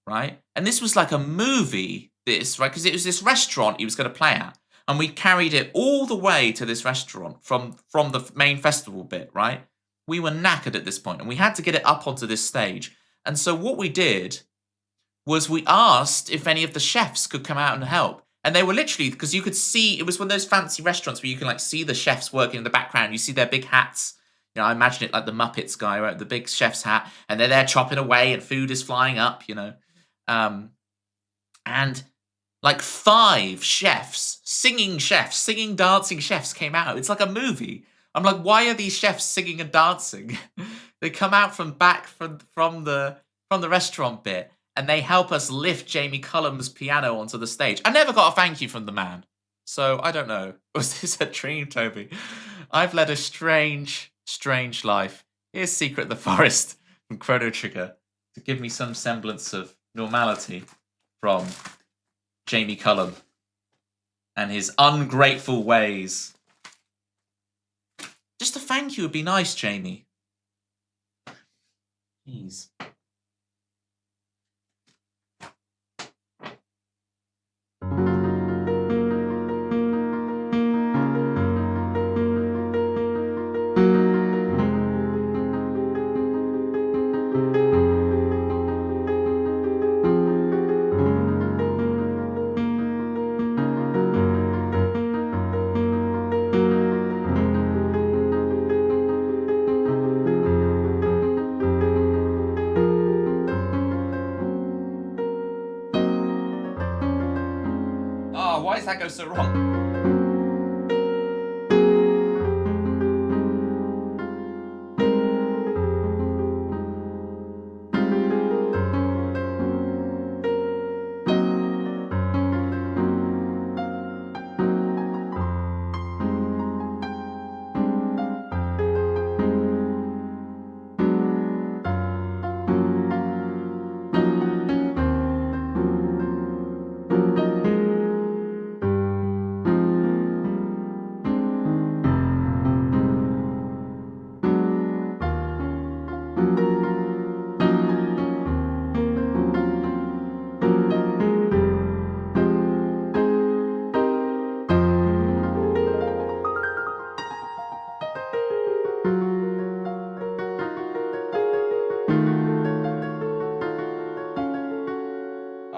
right? And this was like a movie, this, right? Because it was this restaurant he was going to play at. And we carried it all the way to this restaurant from the main festival bit, right? We were knackered at this point, and we had to get it up onto this stage. And so what we did was we asked if any of the chefs could come out and help. And they were literally, because you could see, it was one of those fancy restaurants where you can like see the chefs working in the background. You see their big hats. You know, I imagine it like the Muppets guy, right? The big chef's hat. And they're there chopping away and food is flying up, you know. And like 5 chefs, singing, dancing chefs came out. It's like a movie. I'm like, why are these chefs singing and dancing? They come out from the restaurant bit, and they help us lift Jamie Cullum's piano onto the stage. I never got a thank you from the man, so I don't know. Was this a dream, Toby? I've led a strange, strange life. Here's Secret of the Forest from Chrono Trigger to give me some semblance of normality from Jamie Cullum and his ungrateful ways. Just a thank you would be nice, Jamie. Jeez. Why does that go so wrong?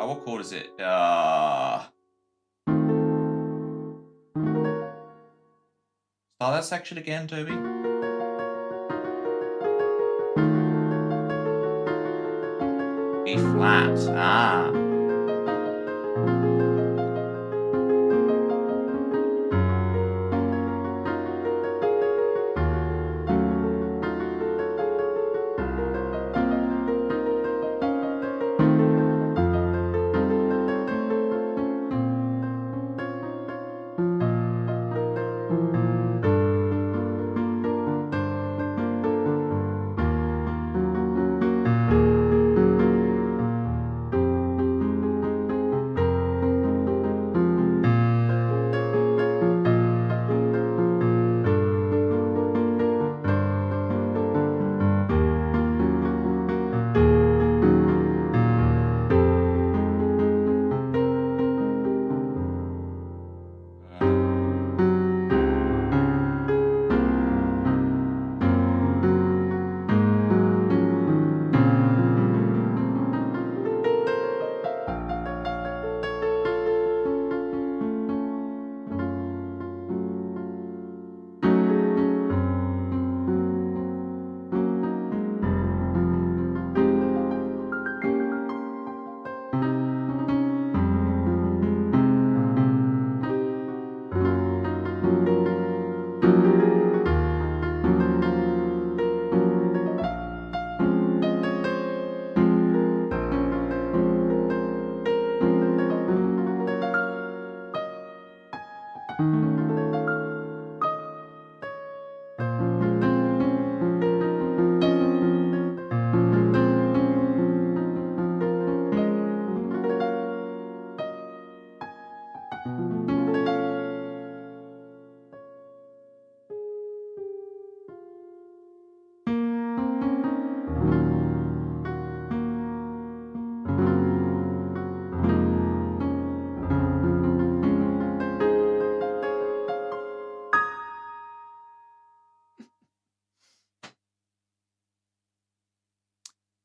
What chord is it? Start that section again, Toby. B flat. Ah.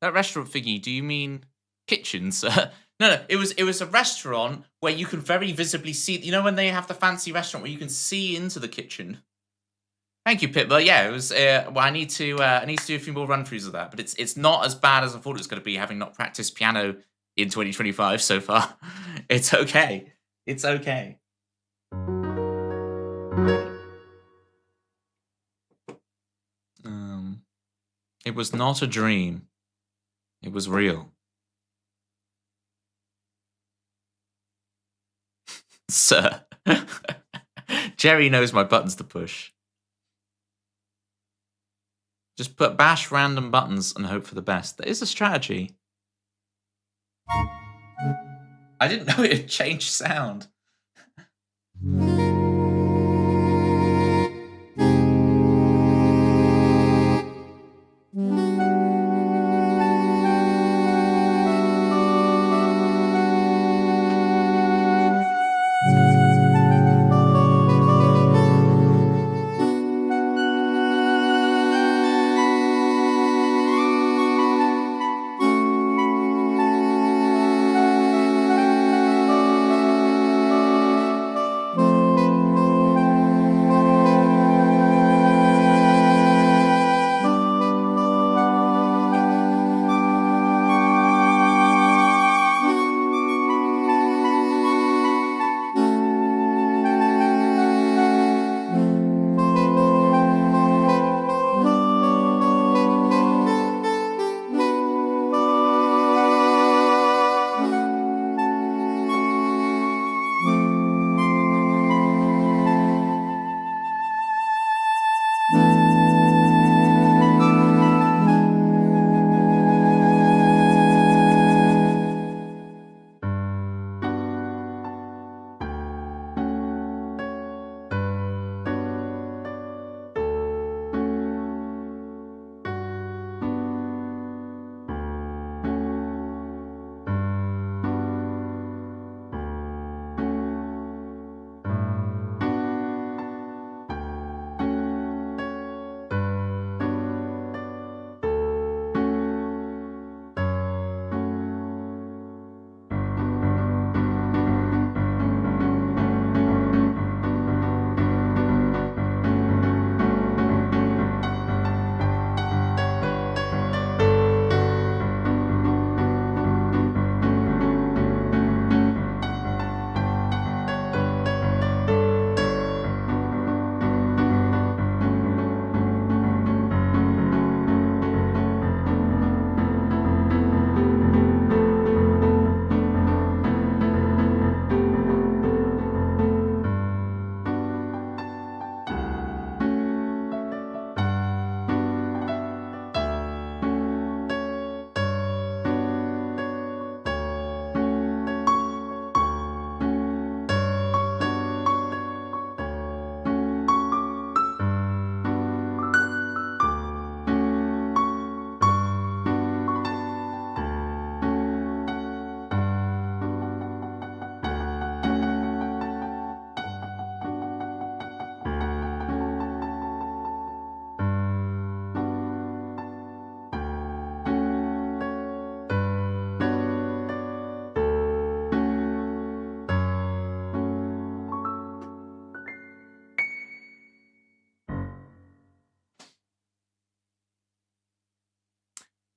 That restaurant thingy, do you mean kitchen, sir? No, it was a restaurant where you could very visibly see, you know when they have the fancy restaurant where you can see into the kitchen? Thank you, Pitbull. Yeah, it was, well, I need to do a few more run-throughs of that, but it's not as bad as I thought it was gonna be, having not practiced piano in 2025 so far. It's okay. It's okay. Um, it was not a dream. It was real. Sir. Jerry knows my buttons to push. Just bash random buttons and hope for the best. That is a strategy. I didn't know it had changed sound.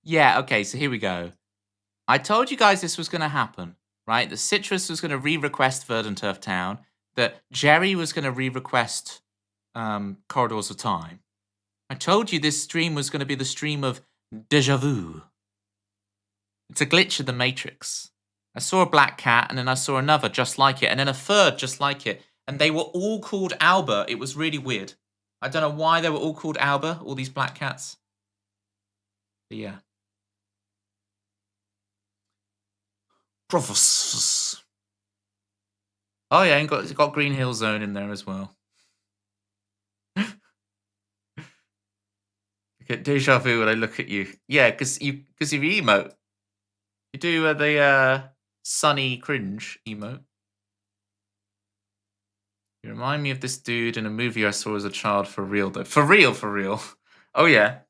Yeah, okay, so here we go. I told you guys this was going to happen, right? That Citrus was going to re-request Verdant Turf Town, that Jerry was going to re-request Corridors of Time. I told you this stream was going to be the stream of deja vu. It's a glitch in the Matrix. I saw a black cat, and then I saw another just like it, and then a third just like it, and they were all called Albert. It was really weird. I don't know why they were all called Albert, all these black cats. But yeah. Provost. Oh yeah, and it's got Green Hill Zone in there as well. Get deja vu when I look at you. Yeah, because you emote. You do the sunny cringe emote. You remind me of this dude in a movie I saw as a child. For real though. For real, for real. Oh yeah.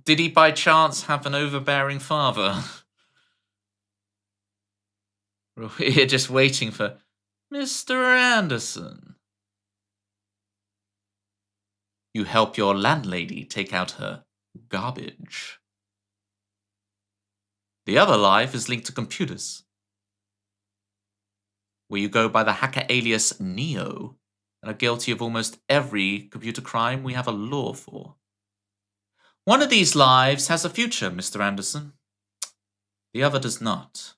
Did he by chance have an overbearing father? We're here just waiting for Mr. Anderson. You help your landlady take out her garbage. The other life is linked to computers, where you go by the hacker alias Neo and are guilty of almost every computer crime we have a law for. One of these lives has a future, Mr. Anderson. The other does not.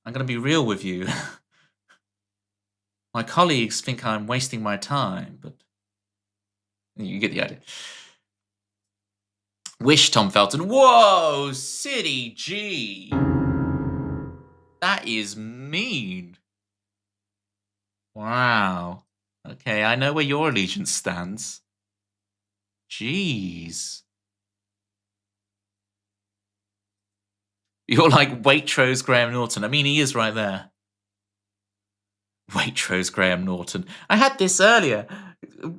I'm going to be real with you. My colleagues think I'm wasting my time, but you get the idea. Wish, Tom Felton. Whoa, City G. That is mean. Wow. Okay, I know where your allegiance stands. Jeez. You're like Waitrose Graham Norton. I mean, he is right there. Waitrose Graham Norton. I had this earlier.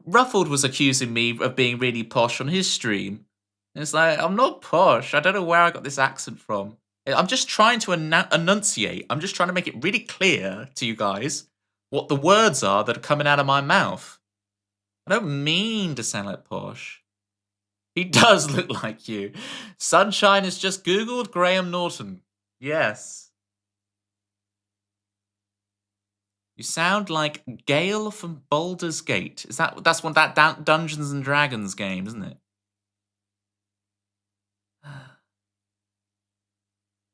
Ruffled was accusing me of being really posh on his stream. It's like, I'm not posh. I don't know where I got this accent from. I'm just trying to enunciate. I'm just trying to make it really clear to you guys what the words are that are coming out of my mouth. I don't mean to sound like posh. He does look like you. Sunshine has just Googled Graham Norton. Yes. You sound like Gale from Baldur's Gate. That's one that Dungeons and Dragons game, isn't it?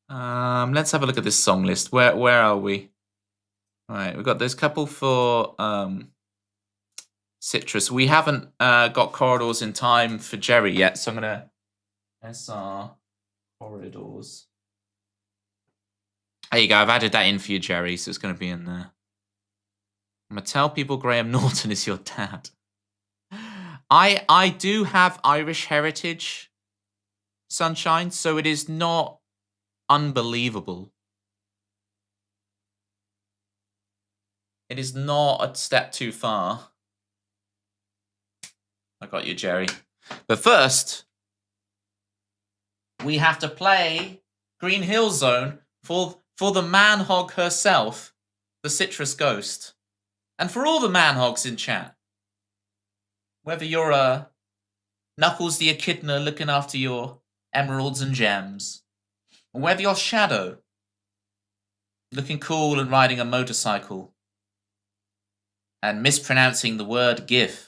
Let's have a look at this song list. Where are we? All right, we've got this couple for Citrus. We haven't got Corridors in Time for Jerry yet, so I'm gonna SR Corridors. There you go. I've added that in for you, Jerry, so it's gonna be in there. I'm gonna tell people Graham Norton is your dad. I do have Irish heritage, Sunshine, so it is not unbelievable. It is not a step too far. I got you, Jerry. But first, we have to play Green Hill Zone for the man hog herself, the Citrus Ghost. And for all the man hogs in chat. Whether you're a Knuckles the Echidna looking after your emeralds and gems, or whether you're Shadow, looking cool and riding a motorcycle, and mispronouncing the word GIF.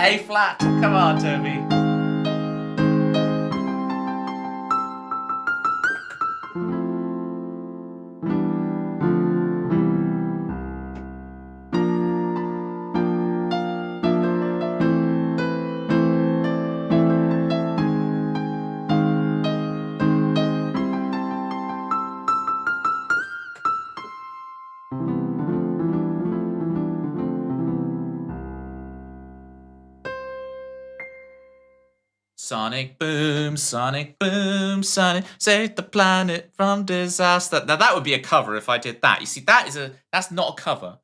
A flat. Come on, Toby. Sonic boom, sonic boom, sonic, save the planet from disaster. Now that would be a cover if I did that. You see, that's not a cover.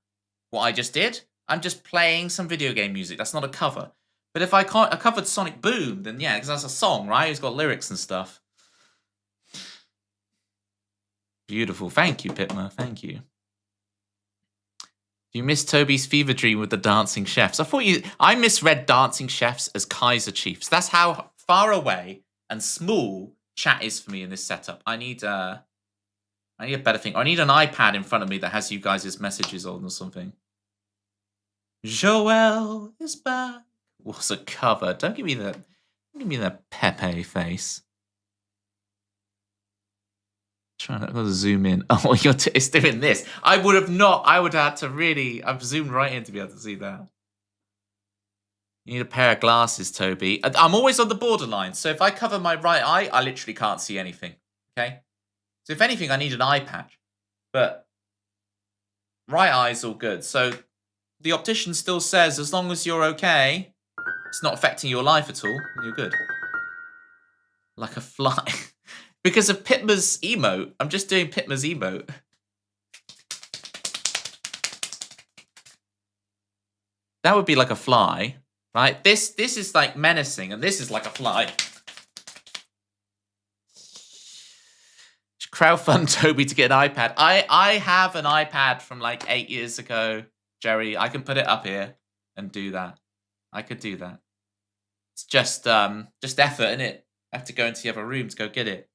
What I just did, I'm just playing some video game music. That's not a cover. But if I covered Sonic Boom, then yeah, because that's a song, right? It's got lyrics and stuff. Beautiful. Thank you, Pitma. Thank you. You missed Toby's fever dream with the dancing chefs. I misread dancing chefs as Kaiser Chiefs. That's how far away and small chat is for me in this setup. I need a better thing. I need an iPad in front of me that has you guys' messages on or something. Joel is back. What's a cover? Don't give me the Pepe face. Trying to zoom in. Oh, it's doing this. I would have had to really. I've zoomed right in to be able to see that. You need a pair of glasses, Toby. I'm always on the borderline. So if I cover my right eye, I literally can't see anything. Okay. So if anything, I need an eye patch. But right eye's all good. So the optician still says as long as you're okay, it's not affecting your life at all, you're good. Like a fly. Because of Pitma's emote. I'm just doing Pitma's emote. That would be like a fly, right? This is like menacing, and this is like a fly. Crowdfund Toby to get an iPad. I have an iPad from like 8 years ago, Jerry. I can put it up here and do that. I could do that. It's just effort, innit? I have to go into the other room to go get it.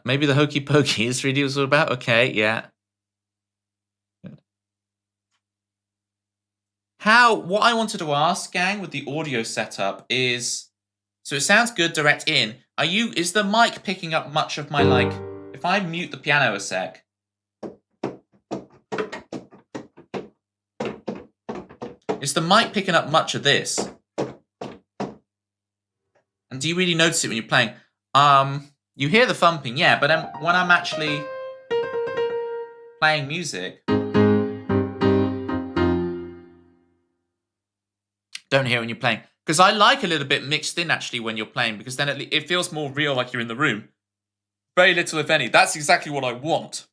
Maybe the hokey pokey is really what it's all about. Okay, yeah. Good. What I wanted to ask, gang, with the audio setup is, so it sounds good direct in. Is the mic picking up much of my, like, if I mute the piano a sec. Is the mic picking up much of this? And do you really notice it when you're playing? You hear the thumping, yeah, but when I'm actually playing music, don't hear it when you're playing. Because I like a little bit mixed in, actually, when you're playing, because then it feels more real, like you're in the room. Very little, if any. That's exactly what I want.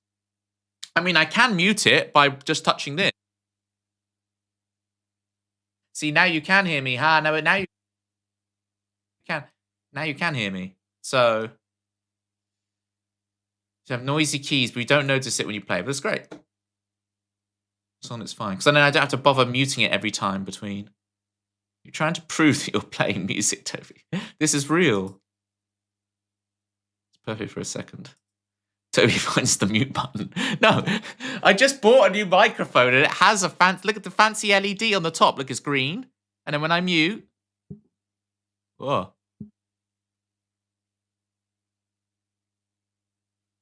I mean, I can mute it by just touching this. See, now you can hear me. No, now you can. Now you can hear me. So you have noisy keys, but you don't notice it when you play. But it's great. So it's fine. Because then I don't have to bother muting it every time between. You're trying to prove that you're playing music, Toby. This is real. It's perfect for a second. Toby finds the mute button. No, I just bought a new microphone and it has look at the fancy LED on the top. Look, it's green. And then when I mute, whoa.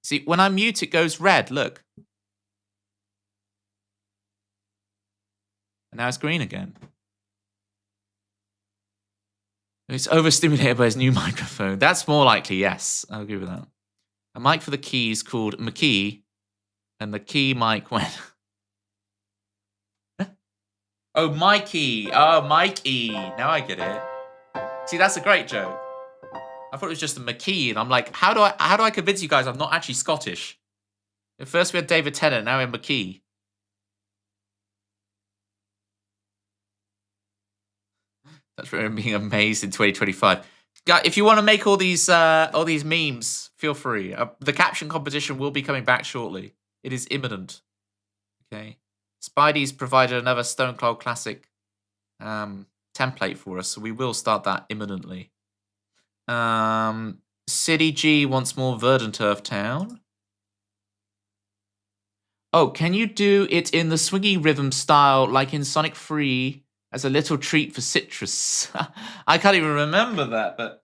See, when I mute, it goes red. Look. And now it's green again. It's overstimulated by his new microphone. That's more likely, yes. I'll agree with that. A mic for the keys called McKee, and the key mic went. Oh, Mikey. Oh, Mikey. Now I get it. See, that's a great joke. I thought it was just a McKee, and I'm like, how do I convince you guys I'm not actually Scottish? At first we had David Tennant, now we're McKee. That's for being amazed in 2025. Guys, if you want to make all these memes, feel free. The caption competition will be coming back shortly. It is imminent. Okay. Spidey's provided another Stone Cold Classic template for us, so we will start that imminently. City G wants more Verdant Turf Town. Oh, can you do it in the swingy rhythm style like in Sonic 3 as a little treat for Citrus? I can't even remember that, but...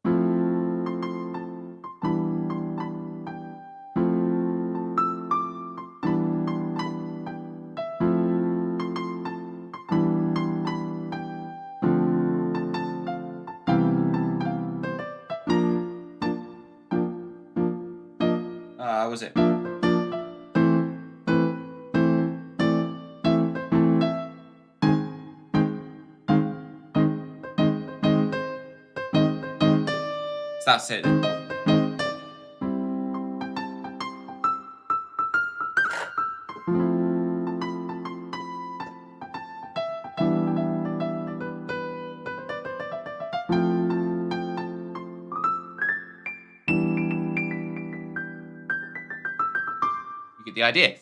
was it? So that's it. You get the idea.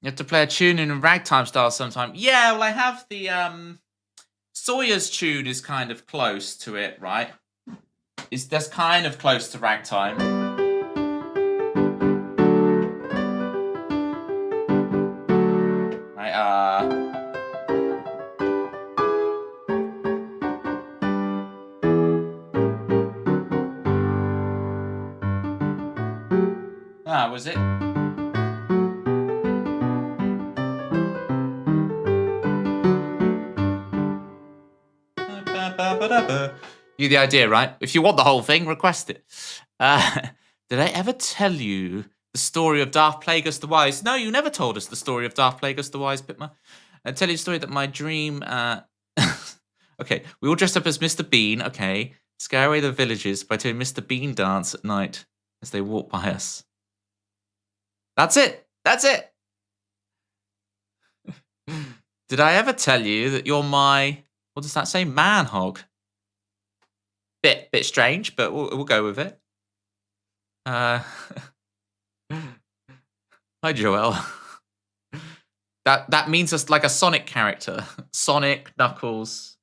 You have to play a tune in a ragtime style sometime. Yeah, well, I have the Sawyer's tune is kind of close to it, right? That's kind of close to ragtime. Right, was it? You get the idea, right? If you want the whole thing, request it. Did I ever tell you the story of Darth Plagueis the Wise? No, you never told us the story of Darth Plagueis the Wise, Pitma. I tell you a story that my dream... Okay, we all dressed up as Mr. Bean, okay. Scare away the villagers by doing Mr. Bean dance at night as they walk by us. That's it. That's it. Did I ever tell you that you're my... What does that say? Man hog. Bit strange, but we'll go with it. Hi, Joel. That means us like a Sonic character. Sonic, Knuckles,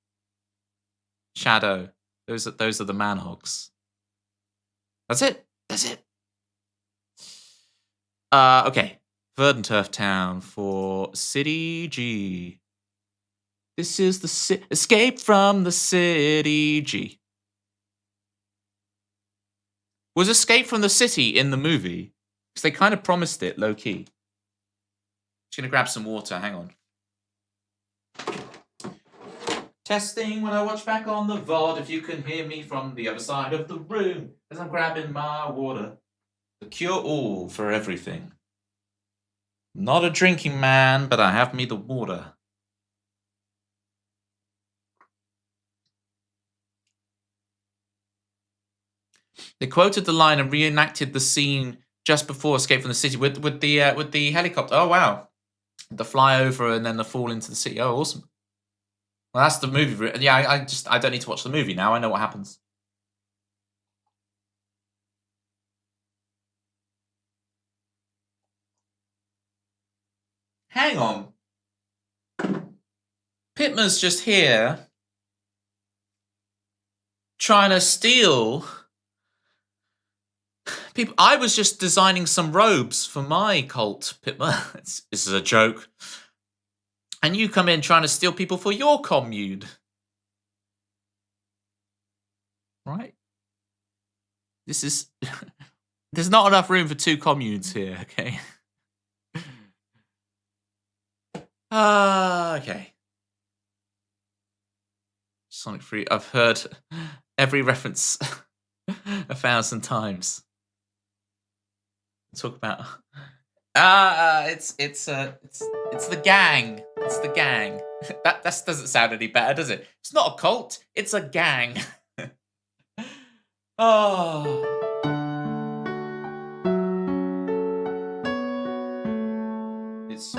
Shadow. Those are the man hogs. That's it. That's it. Okay. Verdant Turf Town for City G. This is the Escape from the City G. Was Escape from the City in the movie? Because they kind of promised it low-key. Just gonna grab some water, hang on. Testing when I watch back on the VOD, if you can hear me from the other side of the room, as I'm grabbing my water. The cure-all for everything. Not a drinking man, but I have me the water. They quoted the line and reenacted the scene just before Escape from the City with the helicopter. Oh wow, the flyover and then the fall into the city. Oh awesome. Well, that's the movie. Yeah, I don't need to watch the movie now. I know what happens. Hang on. Pitman's just here trying to steal people. I was just designing some robes for my cult, Pitman. This is a joke. And you come in trying to steal people for your commune. Right? This is... There's not enough room for 2 communes here, okay? Okay. Sonic 3. I've heard every reference 1,000 times. Talk about... it's the gang. It's the gang. That doesn't sound any better, does it? It's not a cult. It's a gang. Oh. It's...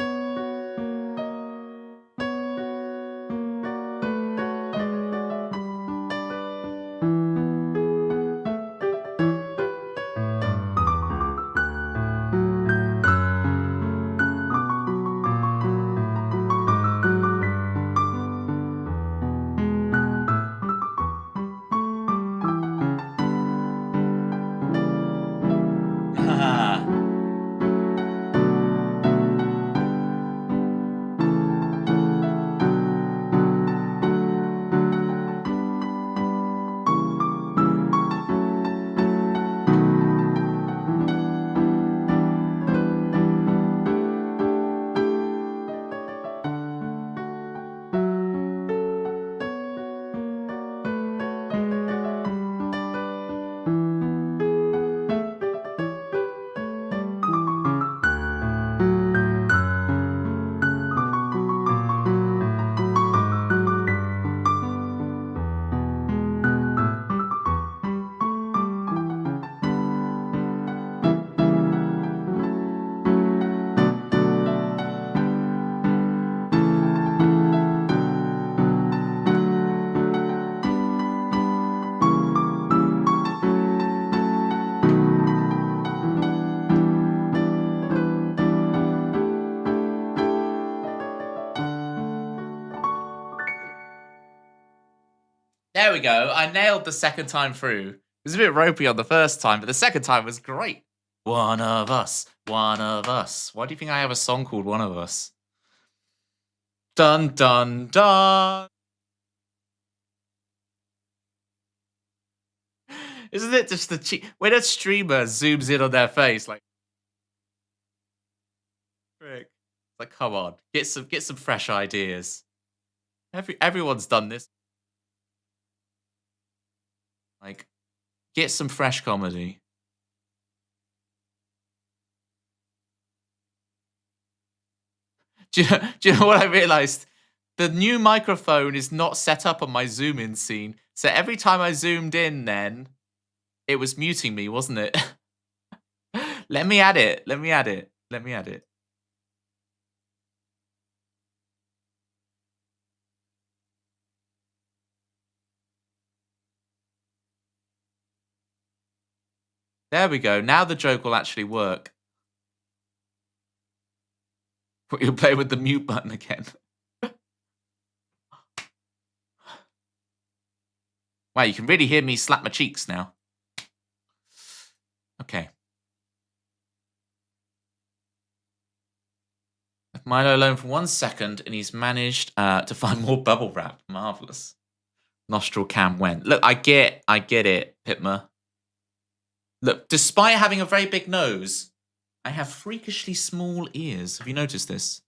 There we go. I nailed the second time through. It was a bit ropey on the first time, but the second time was great. One of us. One of us. Why do you think I have a song called One of Us? Dun, dun, dun. Isn't it just the when a streamer zooms in on their face, like, frick. Like, come on, get some fresh ideas. Everyone's done this. Like, get some fresh comedy. Do you know what I realized? The new microphone is not set up on my zoom in scene. So every time I zoomed in then, it was muting me, wasn't it? Let me add it. Let me add it. Let me add it. There we go. Now the joke will actually work. You'll play with the mute button again. Wow, you can really hear me slap my cheeks now. Okay. Left Milo alone for 1 second, and he's managed to find more bubble wrap. Marvelous. Nostril cam went. Look, I get it, Pitma. Look, despite having a very big nose, I have freakishly small ears. Have you noticed this?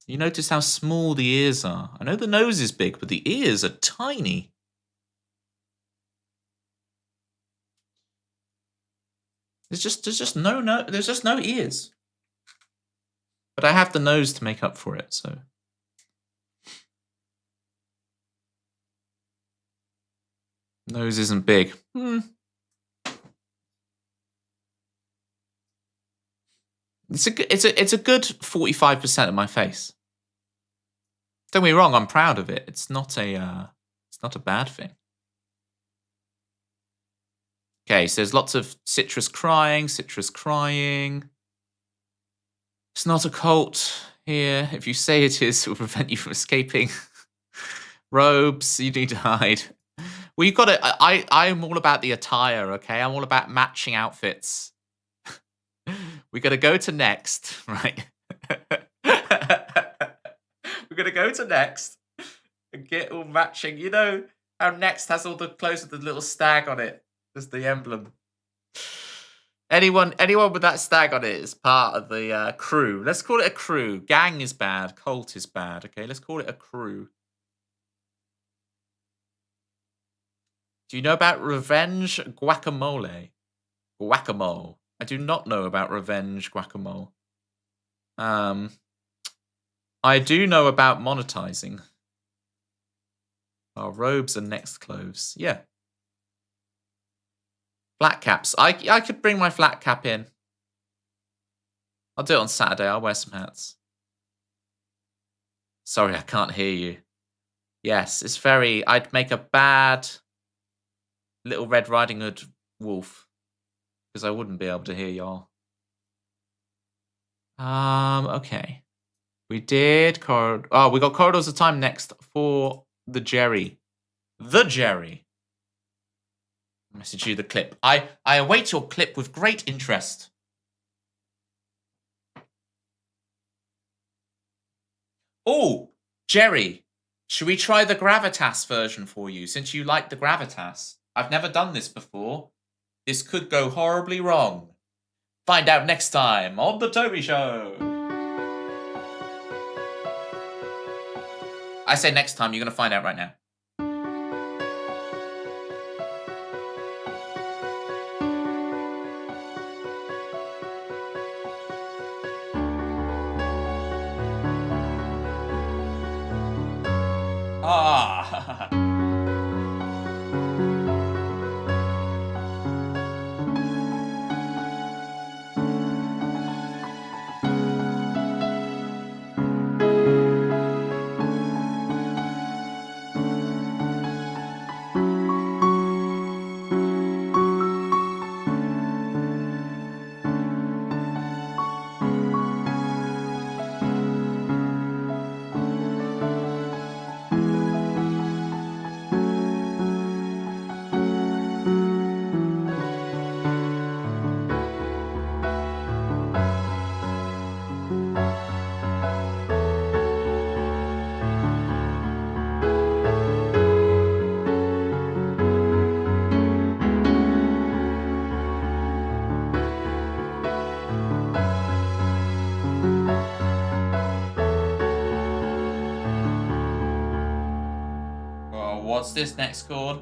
You notice how small the ears are? I know the nose is big, but the ears are tiny. There's just no ears. But I have the nose to make up for it, so. Nose isn't big. It's a good 45% of my face. Don't get me wrong, I'm proud of it. It's not a bad thing. Okay, so there's lots of citrus crying. It's not a cult here. If you say it is, it will prevent you from escaping. Robes, you need to hide. Well, you've got to. I'm all about the attire, okay? I'm all about matching outfits. We got to go to next, right? We're going to go to next and get all matching. You know how next has all the clothes with the little stag on it? Just the emblem. Anyone with that stag on it is part of the crew. Let's call it a crew. Gang is bad. Cult is bad. Okay, let's call it a crew. Do you know about revenge guacamole? Guacamole. I do not know about revenge guacamole. I do know about monetizing. Our robes and next clothes. Yeah. Flat caps. I could bring my flat cap in. I'll do it on Saturday. I'll wear some hats. Sorry, I can't hear you. Yes, it's very... I'd make a bad Little Red Riding Hood wolf. Because I wouldn't be able to hear y'all. Okay. We did... Oh, we got Corridors of Time next for the Jerry. The Jerry. Message you the clip. I await your clip with great interest. Oh, Jerry, should we try the Gravitas version for you, since you like the Gravitas? I've never done this before. This could go horribly wrong. Find out next time on The Toby Show. I say next time, you're going to find out right now. Ah. what's this next chord?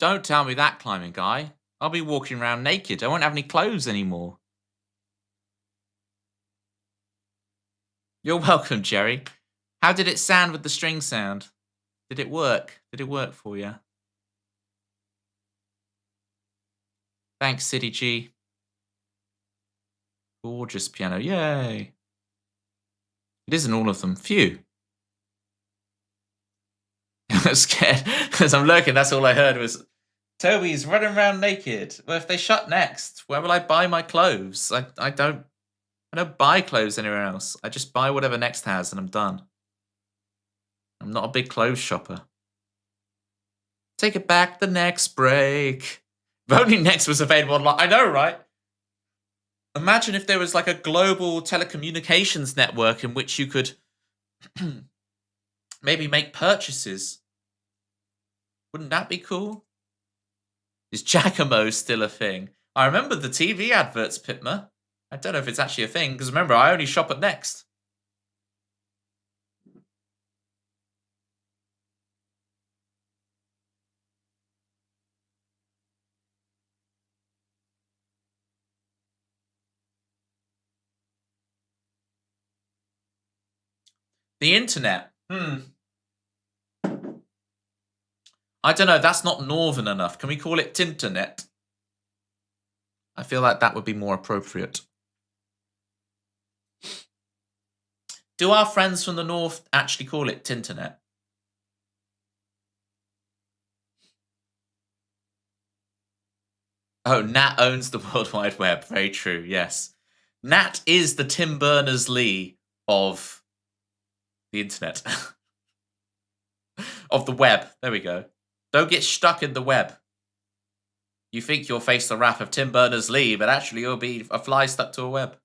Don't tell me that, climbing guy. I'll be walking around naked. I won't have any clothes anymore. You're welcome, Jerry. How did it sound with the string sound? Did it work? Did it work for you? Thanks, City G. Gorgeous piano. Yay. It isn't all of them. Phew. I'm scared because I'm lurking. That's all I heard was Toby's running around naked. Well, if they shut next, where will I buy my clothes? I don't buy clothes anywhere else. I just buy whatever Next has and I'm done. I'm not a big clothes shopper. Take it back the next break. If only Next was available online. I know, right? Imagine if there was like a global telecommunications network in which you could maybe make purchases. Wouldn't that be cool? Is Giacomo still a thing? I remember the TV adverts, Pitma. I don't know if it's actually a thing, because remember, I only shop at Next. The internet. I don't know, that's not northern enough. Can we call it Tinternet? I feel like that would be more appropriate. Do our friends from the north actually call it Tinternet? Oh, Nat owns the World Wide Web. Very true, yes. Nat is the Tim Berners-Lee of the internet. Of the web. There we go. Don't get stuck in the web. You think you'll face the wrath of Tim Berners-Lee, but actually you'll be a fly stuck to a web.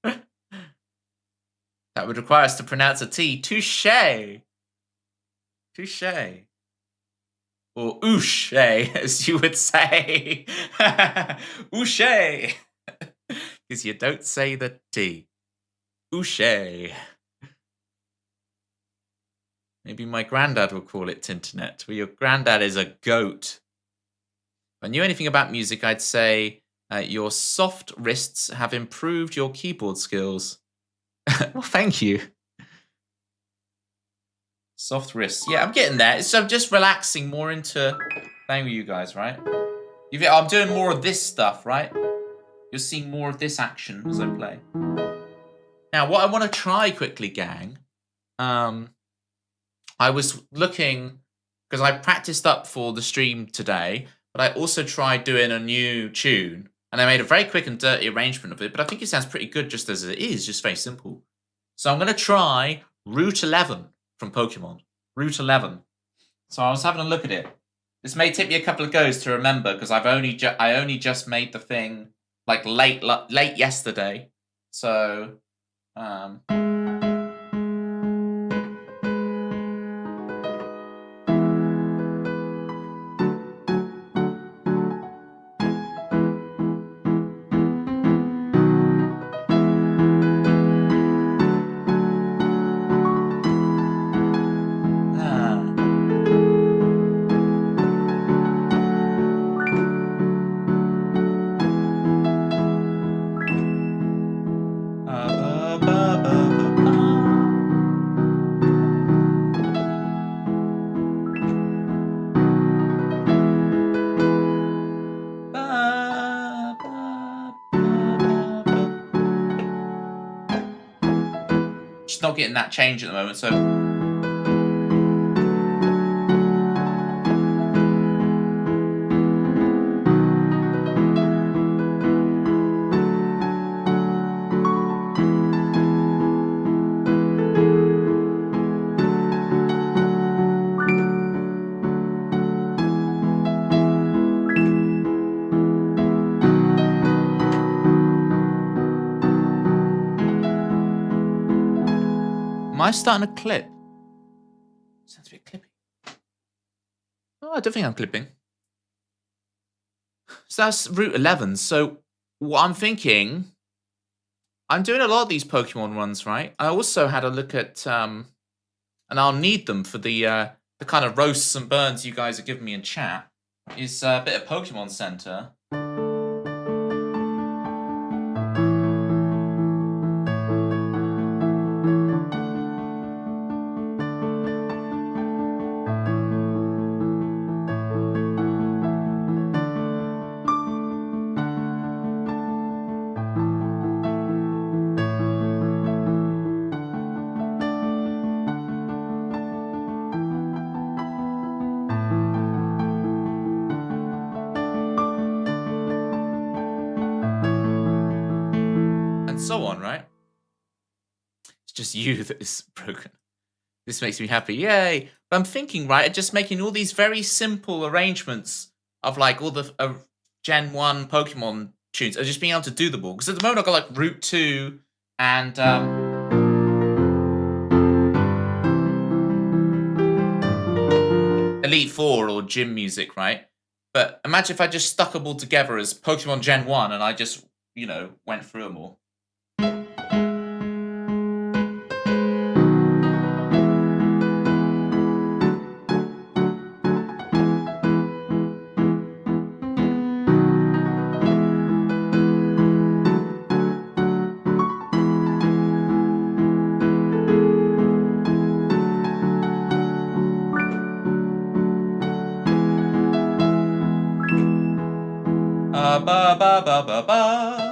That would require us to pronounce a T. Touche. Touche. Or ouche, as you would say. Ouche. Because you don't say the T. Ouche. Maybe my granddad will call it Tinternet. Well, your granddad is a goat. If I knew anything about music, I'd say your soft wrists have improved your keyboard skills. Well, thank you. Soft wrists. Yeah, I'm getting there. So I'm just relaxing more into playing with you guys, right? I'm doing more of this stuff, right? You'll see more of this action as I play. Now, what I want to try quickly, gang, I was looking, because I practiced up for the stream today, but I also tried doing a new tune, and I made a very quick and dirty arrangement of it, but I think it sounds pretty good just as it is, just very simple. So I'm going to try Route 11 from Pokemon. Route 11. So I was having a look at it. This may take me a couple of goes to remember, because I only just made the thing like late yesterday. So not getting that change at the moment, so... Am I starting a clip? Sounds a bit clippy. Oh, I don't think I'm clipping. So that's Route 11. So what I'm thinking, I'm doing a lot of these Pokemon runs, right? I also had a look at, and I'll need them for the kind of roasts and burns you guys are giving me in chat, is a bit of Pokemon Center. And so on, right? It's just you that is broken. This makes me happy. Yay. But I'm thinking, right, just making all these very simple arrangements of like all the Gen 1 Pokemon tunes and just being able to do them all. Because at the moment I've got like Route 2 and Elite 4 or gym music, right? But imagine if I just stuck them all together as Pokemon Gen 1 and I just, you know, went through them all. Ba ba ba ba ba.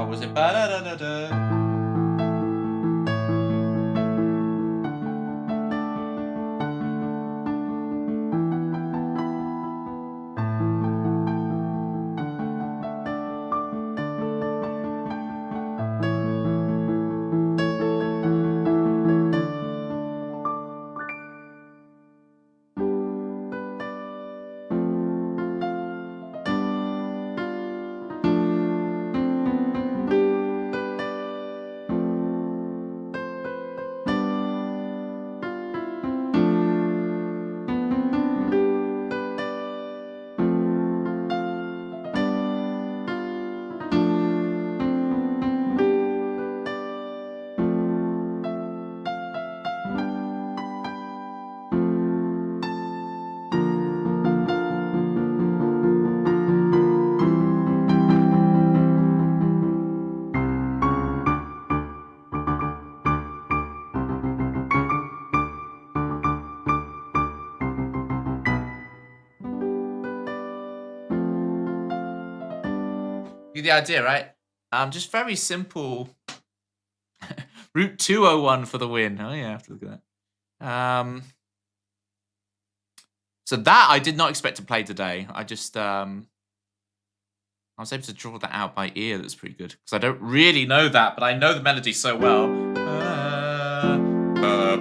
Was it ba da da da da? You get the idea, right? Just very simple. Route 201 for the win. Oh yeah, I have to look at that. So that I did not expect to play today. I just I was able to draw that out by ear. That's pretty good because I don't really know that, but I know the melody so well.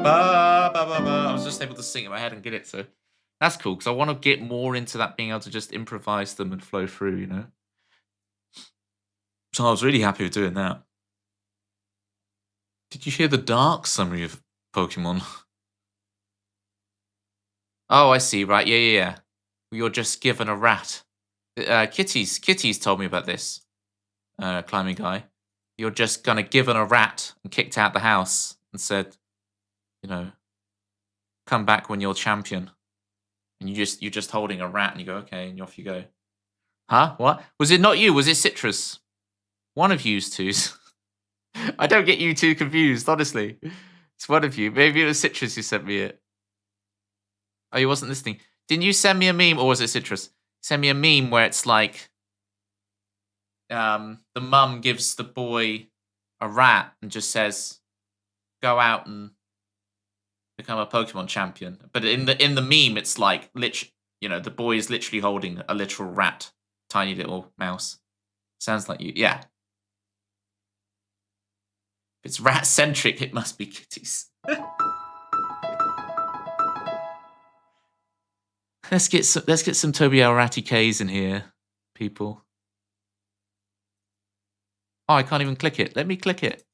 I was just able to sing it in my head and get it. So that's cool because I want to get more into that, being able to just improvise them and flow through. You know. So I was really happy with doing that. Did you hear the dark summary of Pokemon? Oh, I see. Right. Yeah. You're just given a rat. Kitty's told me about this. Climbing guy. You're just given a rat and kicked out the house and said, you know, come back when you're champion. And you're just holding a rat and you go, okay, and off you go. Huh? What? Was it not you? Was it Citrus? One of you's twos. I don't get you two confused, honestly. It's one of you. Maybe it was Citrus who sent me it. Oh, you wasn't listening. Didn't you send me a meme, or was it Citrus? Send me a meme where it's like the mum gives the boy a rat and just says, go out and become a Pokemon champion. But in the meme, it's like the boy is literally holding a literal rat, tiny little mouse. Sounds like you, yeah. If it's rat centric, it must be kitties. Let's get some Toby Ratty K's in here, people. Oh, I can't even click it. Let me click it.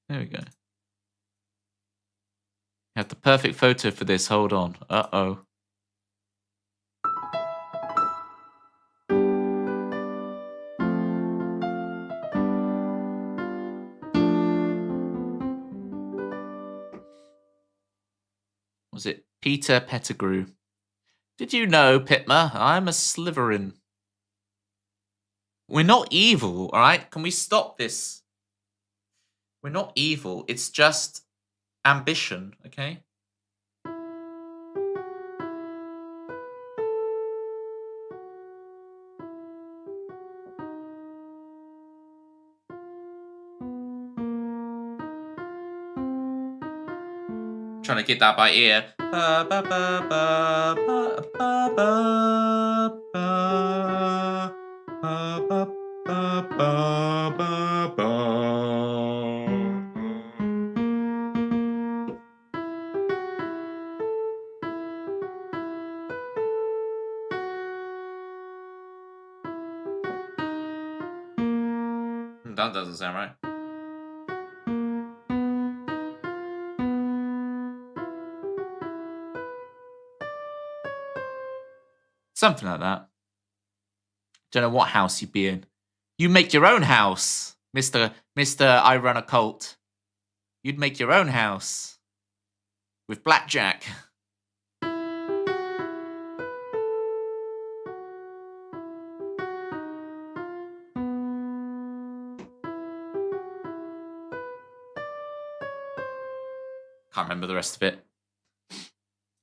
There we go. I have the perfect photo for this. Hold on. Uh-oh. Was it Peter Pettigrew? Did you know, Pitma, I'm a Slytherin. We're not evil, all right? Can we stop this? We're not evil. It's just ambition, okay? Trying to get that by ear. That doesn't sound right. Something like that. Don't know what house you'd be in. You make your own house, Mr. I run a cult. You'd make your own house with blackjack. Can't remember the rest of it.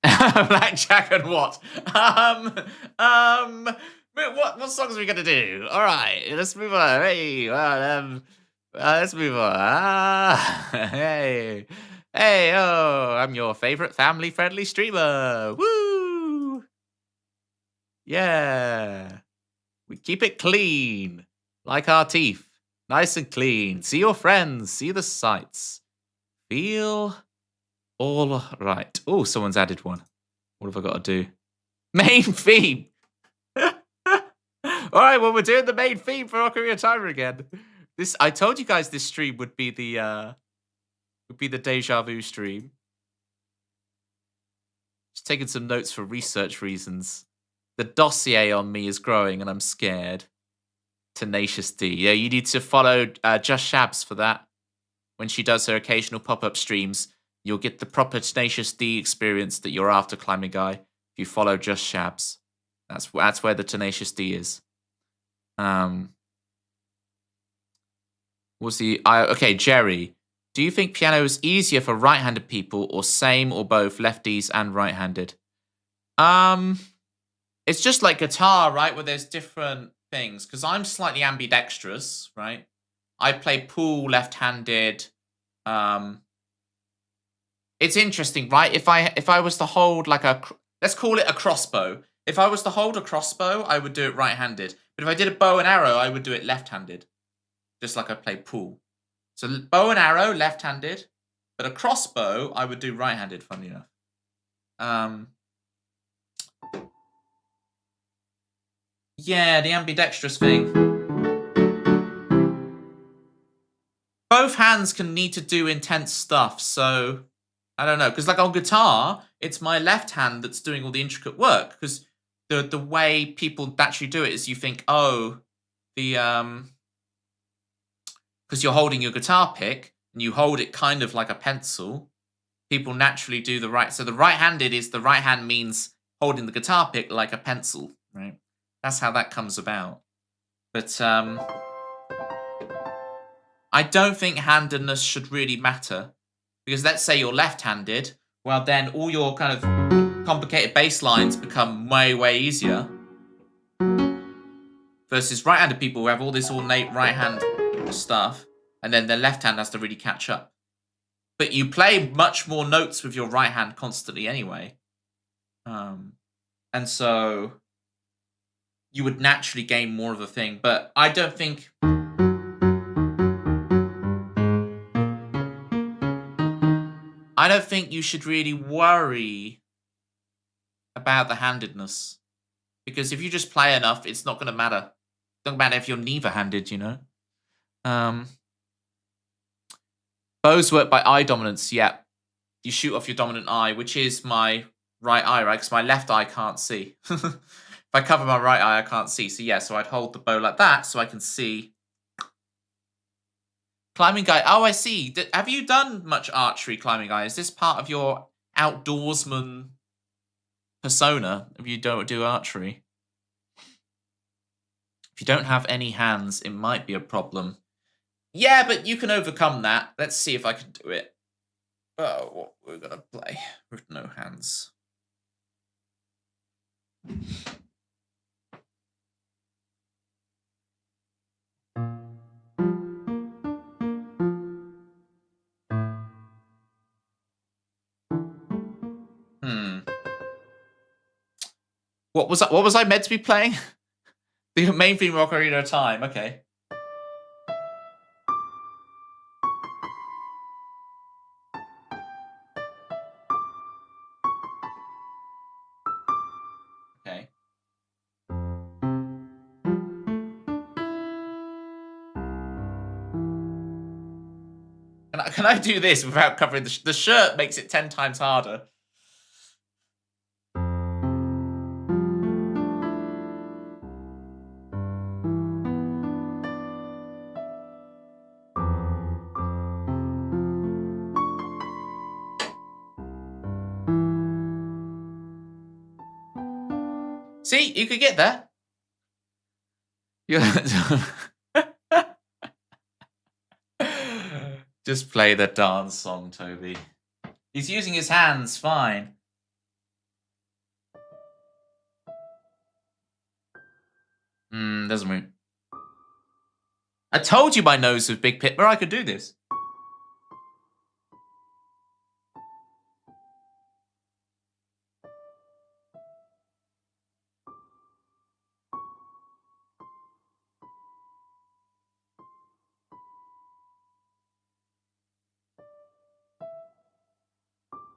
Blackjack and what? What songs are we gonna do? All right, let's move on. Hey, let's move on. Hey, oh, I'm your favorite family-friendly streamer. Woo! Yeah, we keep it clean, like our teeth, nice and clean. See your friends, see the sights, feel all right. Oh, someone's added one. What have I got to do? Main theme. All right, well, we're doing the main theme for Ocarina of Time again. I told you guys this stream would be the deja vu stream. Just taking some notes for research reasons. The dossier on me is growing, and I'm scared. Tenacious D. Yeah, you need to follow Just Shabs for that. When she does her occasional pop-up streams, you'll get the proper Tenacious D experience that you're after, Climbing Guy, if you follow Just Shabs. That's where the Tenacious D is. Okay, Jerry. Do you think piano is easier for right-handed people, or same or both, lefties and right-handed? It's just like guitar, right, where there's different things. Because I'm slightly ambidextrous, right? I play pool left-handed. It's interesting, right? If I was to hold like let's call it a crossbow. If I was to hold a crossbow, I would do it right-handed. But if I did a bow and arrow, I would do it left-handed. Just like I play pool. So bow and arrow, left-handed. But a crossbow, I would do right-handed, funnily enough. Yeah, the ambidextrous thing. Both hands can need to do intense stuff, so I don't know. Because like on guitar, it's my left hand that's doing all the intricate work. Because the way people naturally do it is you think, oh, because you're holding your guitar pick and you hold it kind of like a pencil. people naturally do the right. So the right-handed is the right hand means holding the guitar pick like a pencil, right? That's how that comes about. But I don't think handedness should really matter, because let's say you're left-handed, well then all your kind of complicated bass lines become way, way easier. Versus right-handed people who have all this ornate right-hand stuff, and then their left hand has to really catch up. But you play much more notes with your right hand constantly anyway. And so you would naturally gain more of a thing. But I don't think... I don't think you should really worry about the handedness. Because if you just play enough, it's not going to matter. It doesn't matter if you're neither-handed, you know? Bows work by eye dominance, yeah. You shoot off your dominant eye, which is my right eye, right? Because my left eye can't see. If I cover my right eye, I can't see. So yeah, so I'd hold the bow like that so I can see. Climbing guy. Oh, I see. Have you done much archery, climbing guy? Is this part of your outdoorsman persona if you don't do archery? If you don't have any hands, it might be a problem. Yeah, but you can overcome that. Let's see if I can do it. Oh, what we're going to play with no hands. What was I meant to be playing? The main theme of Ocarina of Time, okay. Okay. Can I do this without covering the shirt? Makes it 10 times harder. See, you could get there. Just play the dance song, Toby. He's using his hands, fine. Doesn't work. I told you my nose was big, Pitmer. I could do this.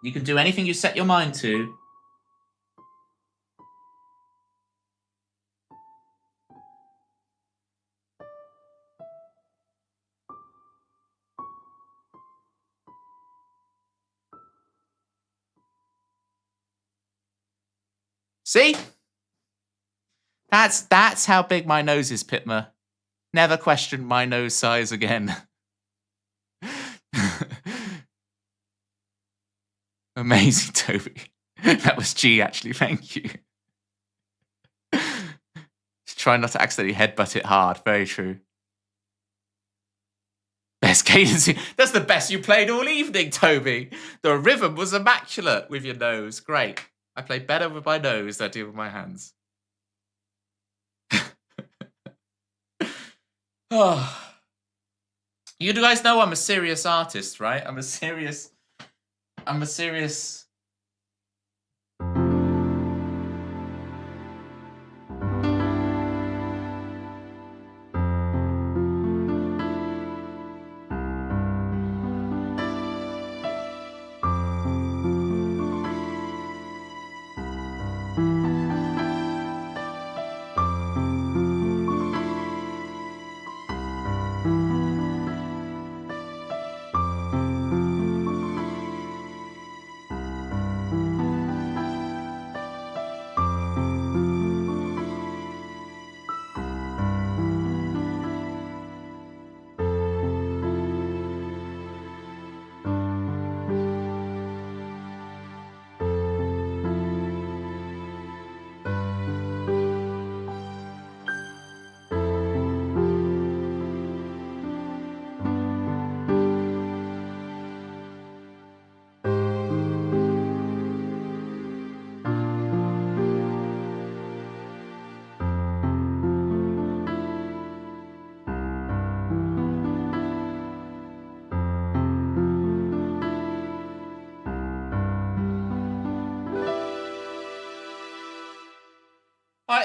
You can do anything you set your mind to. See? That's how big my nose is, Pitmer. Never question my nose size again. Amazing, Toby. That was G, actually. Thank you. Just try not to accidentally headbutt it hard. Very true. Best cadence. That's the best you played all evening, Toby. The rhythm was immaculate with your nose. Great. I play better with my nose than I do with my hands. Oh. You guys know I'm a serious artist, right? I'm a serious...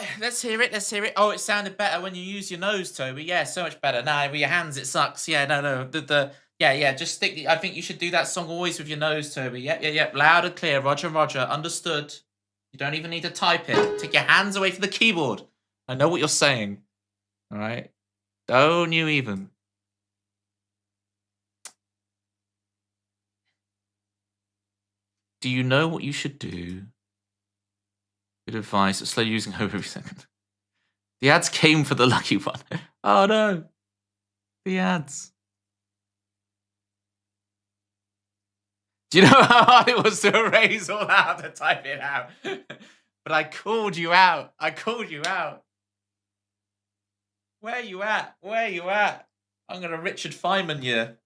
right, let's hear it. Let's hear it. Oh, it sounded better when you use your nose, Toby. Yeah, so much better. Nah, with your hands, it sucks. Yeah, no. Yeah. Just stick. I think you should do that song always with your nose, Toby. Yeah. Loud and clear. Roger. Understood. You don't even need to type it. Take your hands away from the keyboard. I know what you're saying. All right. Don't you even. Do you know what you should do? Good advice. Slow using hope every second. The ads came for the lucky one. Oh no. The ads. Do you know how hard it was to erase all that to type it out? But I called you out. Where you at? I'm gonna Richard Feynman you.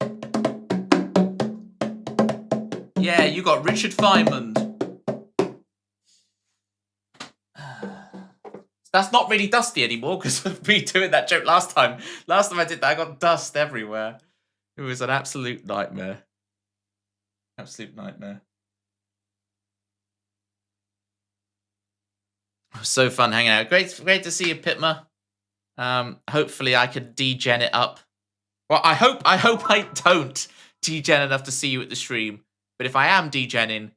Yeah, you got Richard Feynman. That's not really dusty anymore because of me doing that joke last time. Last time I did that, I got dust everywhere. It was an absolute nightmare. Absolute nightmare. It was so fun hanging out. Great to see you, Pitma. Hopefully I can degen it up. Well, I hope I don't degen enough to see you at the stream. But if I am degenning,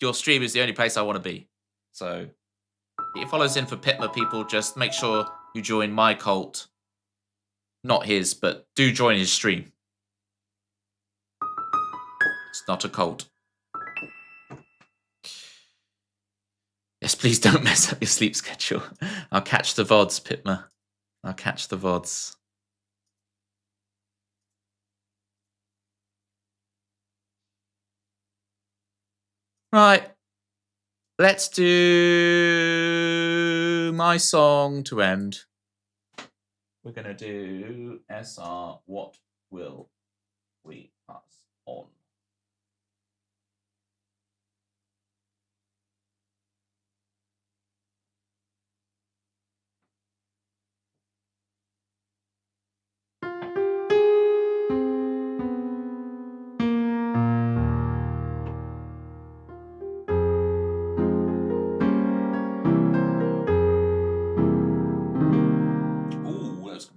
your stream is the only place I want to be. So get your follows in for Pitma, people. Just make sure you join my cult. Not his, but do join his stream. It's not a cult. Yes, please don't mess up your sleep schedule. I'll catch the VODs, Pitma. I'll catch the VODs. Right. Let's do my song to end. We're going to do SR, What Will We Pass On?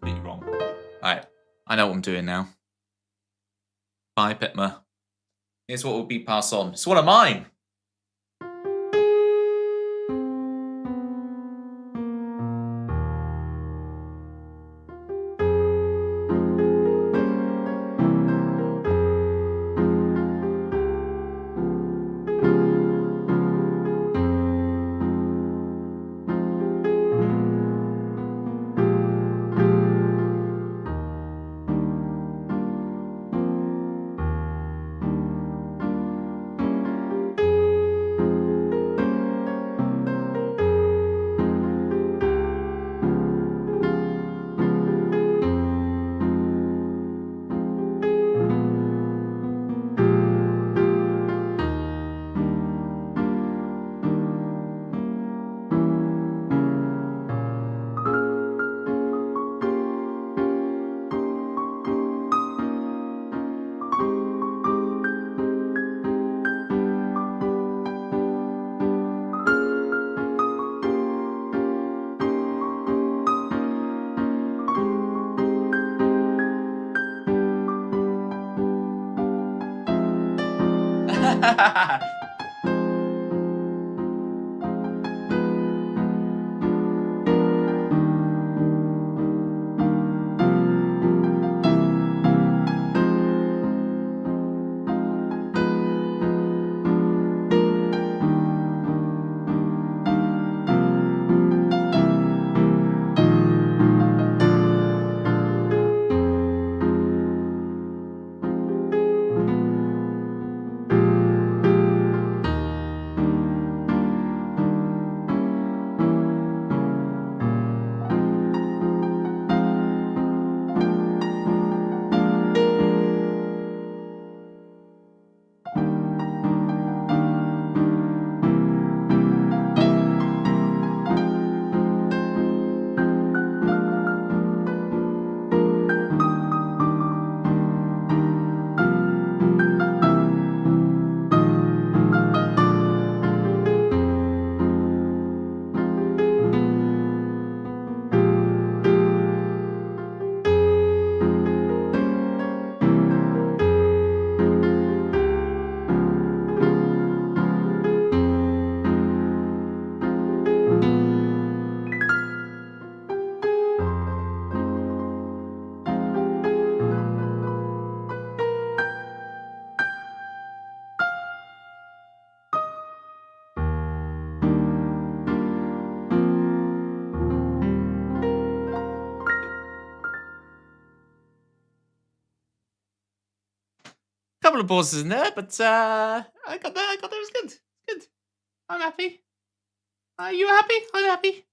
Completely wrong. Alright, I know what I'm doing now. Bye, Pitma. Here's what will be passed on. It's one of mine. Couple of pauses in there, but I got there. I got there. It was good. Good. I'm happy. Are you happy? I'm happy.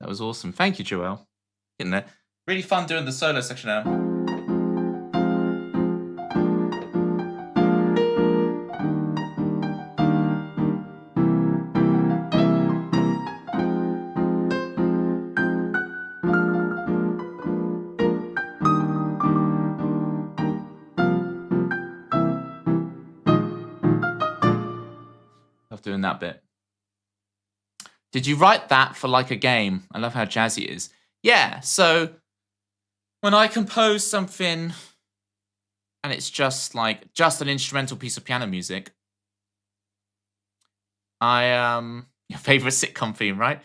That was awesome. Thank you, Joelle. Getting there. Really fun doing the solo section now. Love doing that bit. Did you write that for like a game? I love how jazzy it is. Yeah, so when I compose something and it's just an instrumental piece of piano music, your favorite sitcom theme, right?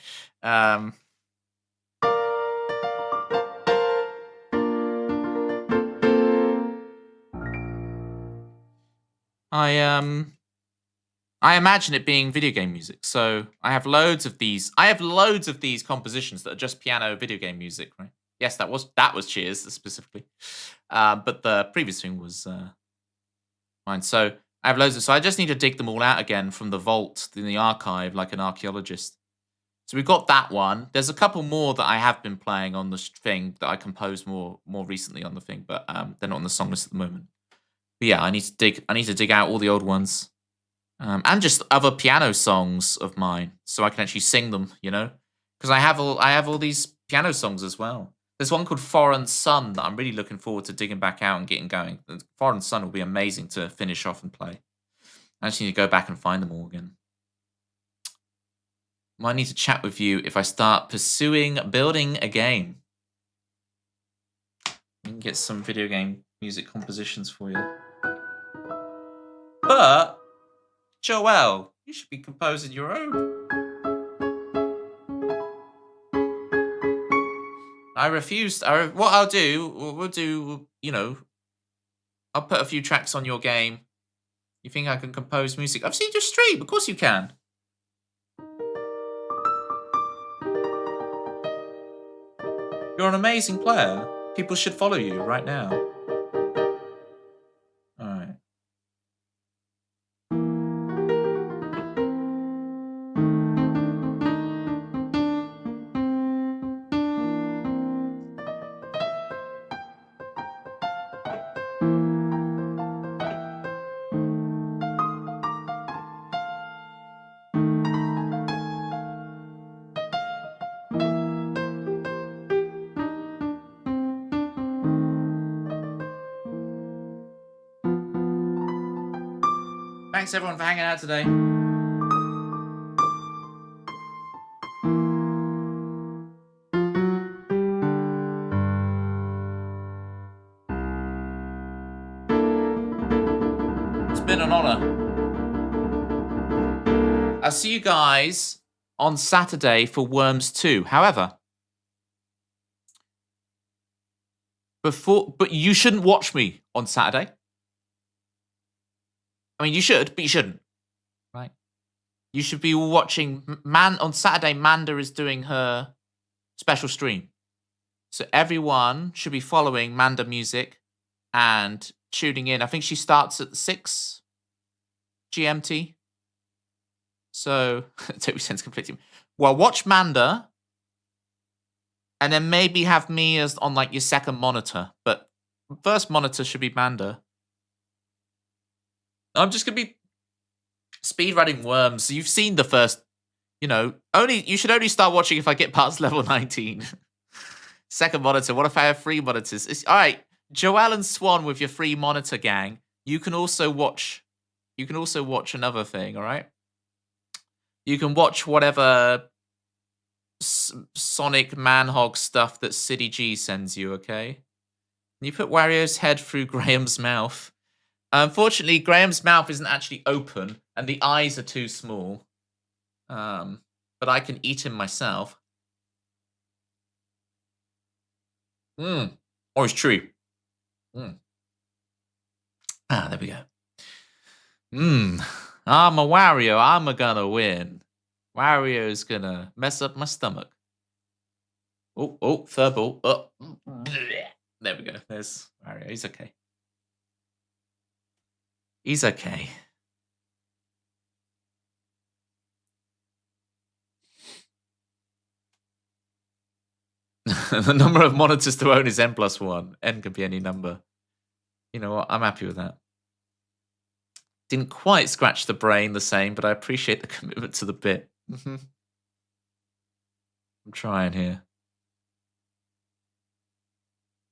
I imagine it being video game music. So I have loads of these. I have loads of these compositions that are just piano video game music, right? Yes, that was Cheers specifically, but the previous thing was mine. So I have loads of. So I just need to dig them all out again from the vault in the archive, like an archaeologist. So we've got that one. There's a couple more that I have been playing on the thing that I composed more recently on the thing, but they're not on the song list at the moment. But yeah, I need to dig out all the old ones. And just other piano songs of mine, so I can actually sing them, you know, because I have all these piano songs as well. There's one called Foreign Sun that I'm really looking forward to digging back out and getting going. Foreign Sun will be amazing to finish off and play. I just need to go back and find them all again. Might need to chat with you if I start pursuing building a game. We can get some video game music compositions for you. But Joelle, you should be composing your own. I refused. What I'll do, we'll do, you know, I'll put a few tracks on your game. You think I can compose music? I've seen your stream. Of course you can. You're an amazing player. People should follow you right now. All right. Thanks everyone for hanging out today. It's been an honor. I'll see you guys on Saturday for Worms 2. However, but you shouldn't watch me on Saturday. I mean, you should, but you shouldn't. Right? You should be watching on Saturday. Manda is doing her special stream, so everyone should be following Manda Music and tuning in. I think she starts at 6 GMT. So Toby sends conflicting. Well, watch Manda, and then maybe have me as on like your second monitor. But first monitor should be Manda. I'm just gonna be speedrunning Worms. So you've seen the first, you know. You should only start watching if I get past level 19. Second monitor. What if I have 3 monitors? All right, Joelle and Swan with your free monitor gang. You can also watch. You can also watch another thing. All right. You can watch whatever Sonic Manhog stuff that City G sends you. Okay. Can you put Wario's head through Graham's mouth? Unfortunately, Graham's mouth isn't actually open, and the eyes are too small. But I can eat him myself. Oh, it's true. There we go. I'm a Wario. I'm gonna win. Wario's gonna mess up my stomach. Oh, third ball. Oh. There we go. There's Wario. He's okay. He's okay. The number of monitors to own is n+1. N can be any number. You know what? I'm happy with that. Didn't quite scratch the brain the same, but I appreciate the commitment to the bit. I'm trying here.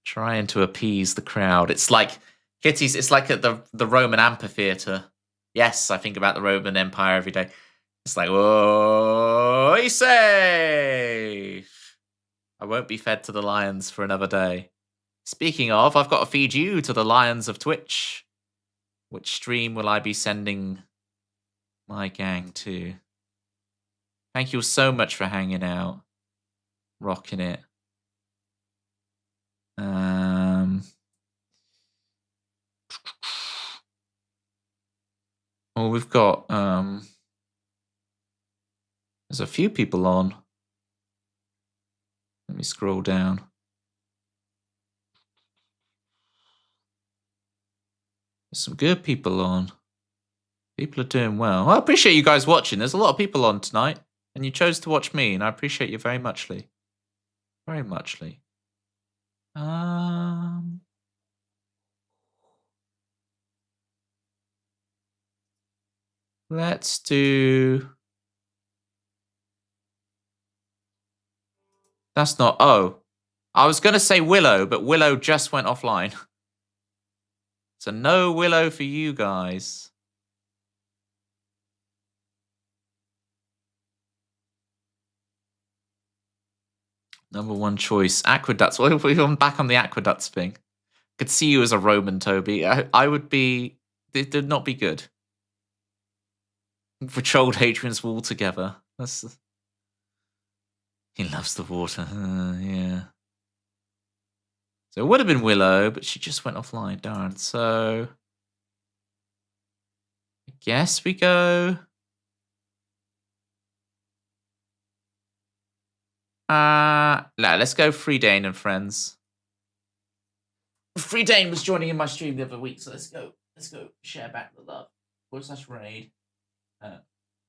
Trying to appease the crowd. It's like, Kitties, it's like at the Roman amphitheatre. Yes, I think about the Roman Empire every day. It's like, oh, he's safe. I won't be fed to the lions for another day. Speaking of, I've got to feed you to the lions of Twitch. Which stream will I be sending my gang to? Thank you so much for hanging out. Rocking it. Well, we've got there's a few people on. Let me scroll down. There's some good people on. People are doing well. I appreciate you guys watching. There's a lot of people on tonight, and you chose to watch me, and I appreciate you very muchly. Very muchly. Let's do... That's not... Oh. I was going to say Willow, but Willow just went offline. So no Willow for you guys. Number one choice. Aqueducts. Well, we're back on the aqueducts thing. Could see you as a Roman, Toby. I would be... It did not be good. Patrolled Hadrian's Wall together. That's... He loves the water. Yeah. So it would have been Willow, but she just went offline. Darn. So... I guess we go... No, let's go Free Dane and friends. Free Dane was joining in my stream the other week, so let's go share back the love. /raid.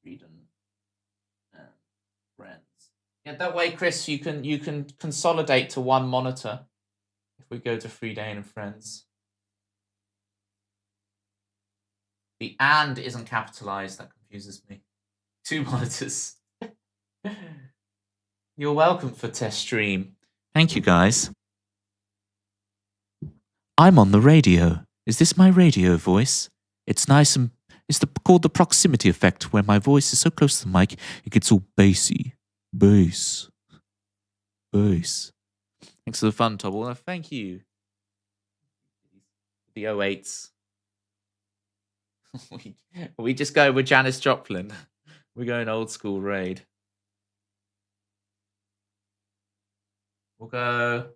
Freedom and friends. Yeah, that way, Chris, you can consolidate to one monitor if we go to Free Dane and friends. The and isn't capitalized, that confuses me. 2 monitors. You're welcome for test stream. Thank you, guys. I'm on the radio. Is this my radio voice? It's nice and... It's called the proximity effect, where my voice is so close to the mic, it gets all bassy. Bass. Bass. Thanks for the fun, Tobble. Thank you. The 08s. we just go with Janis Joplin. We're going old school raid. We'll go...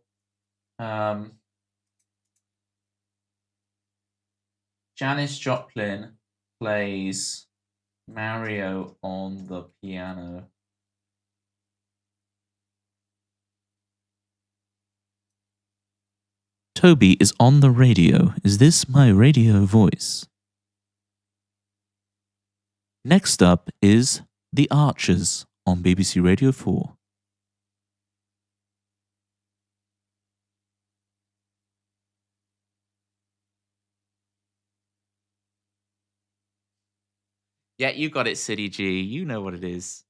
Janis Joplin plays Mario on the piano. Toby is on the radio. Is this my radio voice? Next up is The Archers on BBC Radio 4. Yeah, you got it, City G. You know what it is.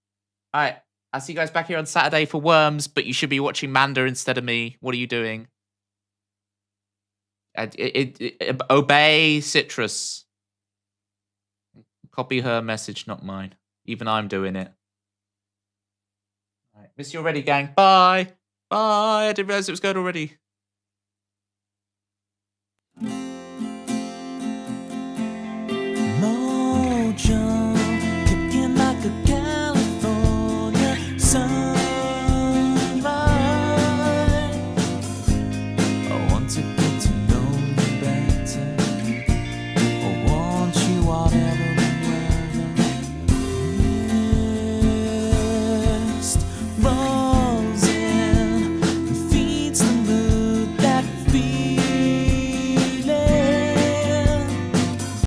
All right, I'll see you guys back here on Saturday for Worms, but you should be watching Manda instead of me. What are you doing? Obey Citrus. Copy her message, not mine. Even I'm doing it. All right, miss you already, gang. Bye. Bye. I didn't realize it was going already.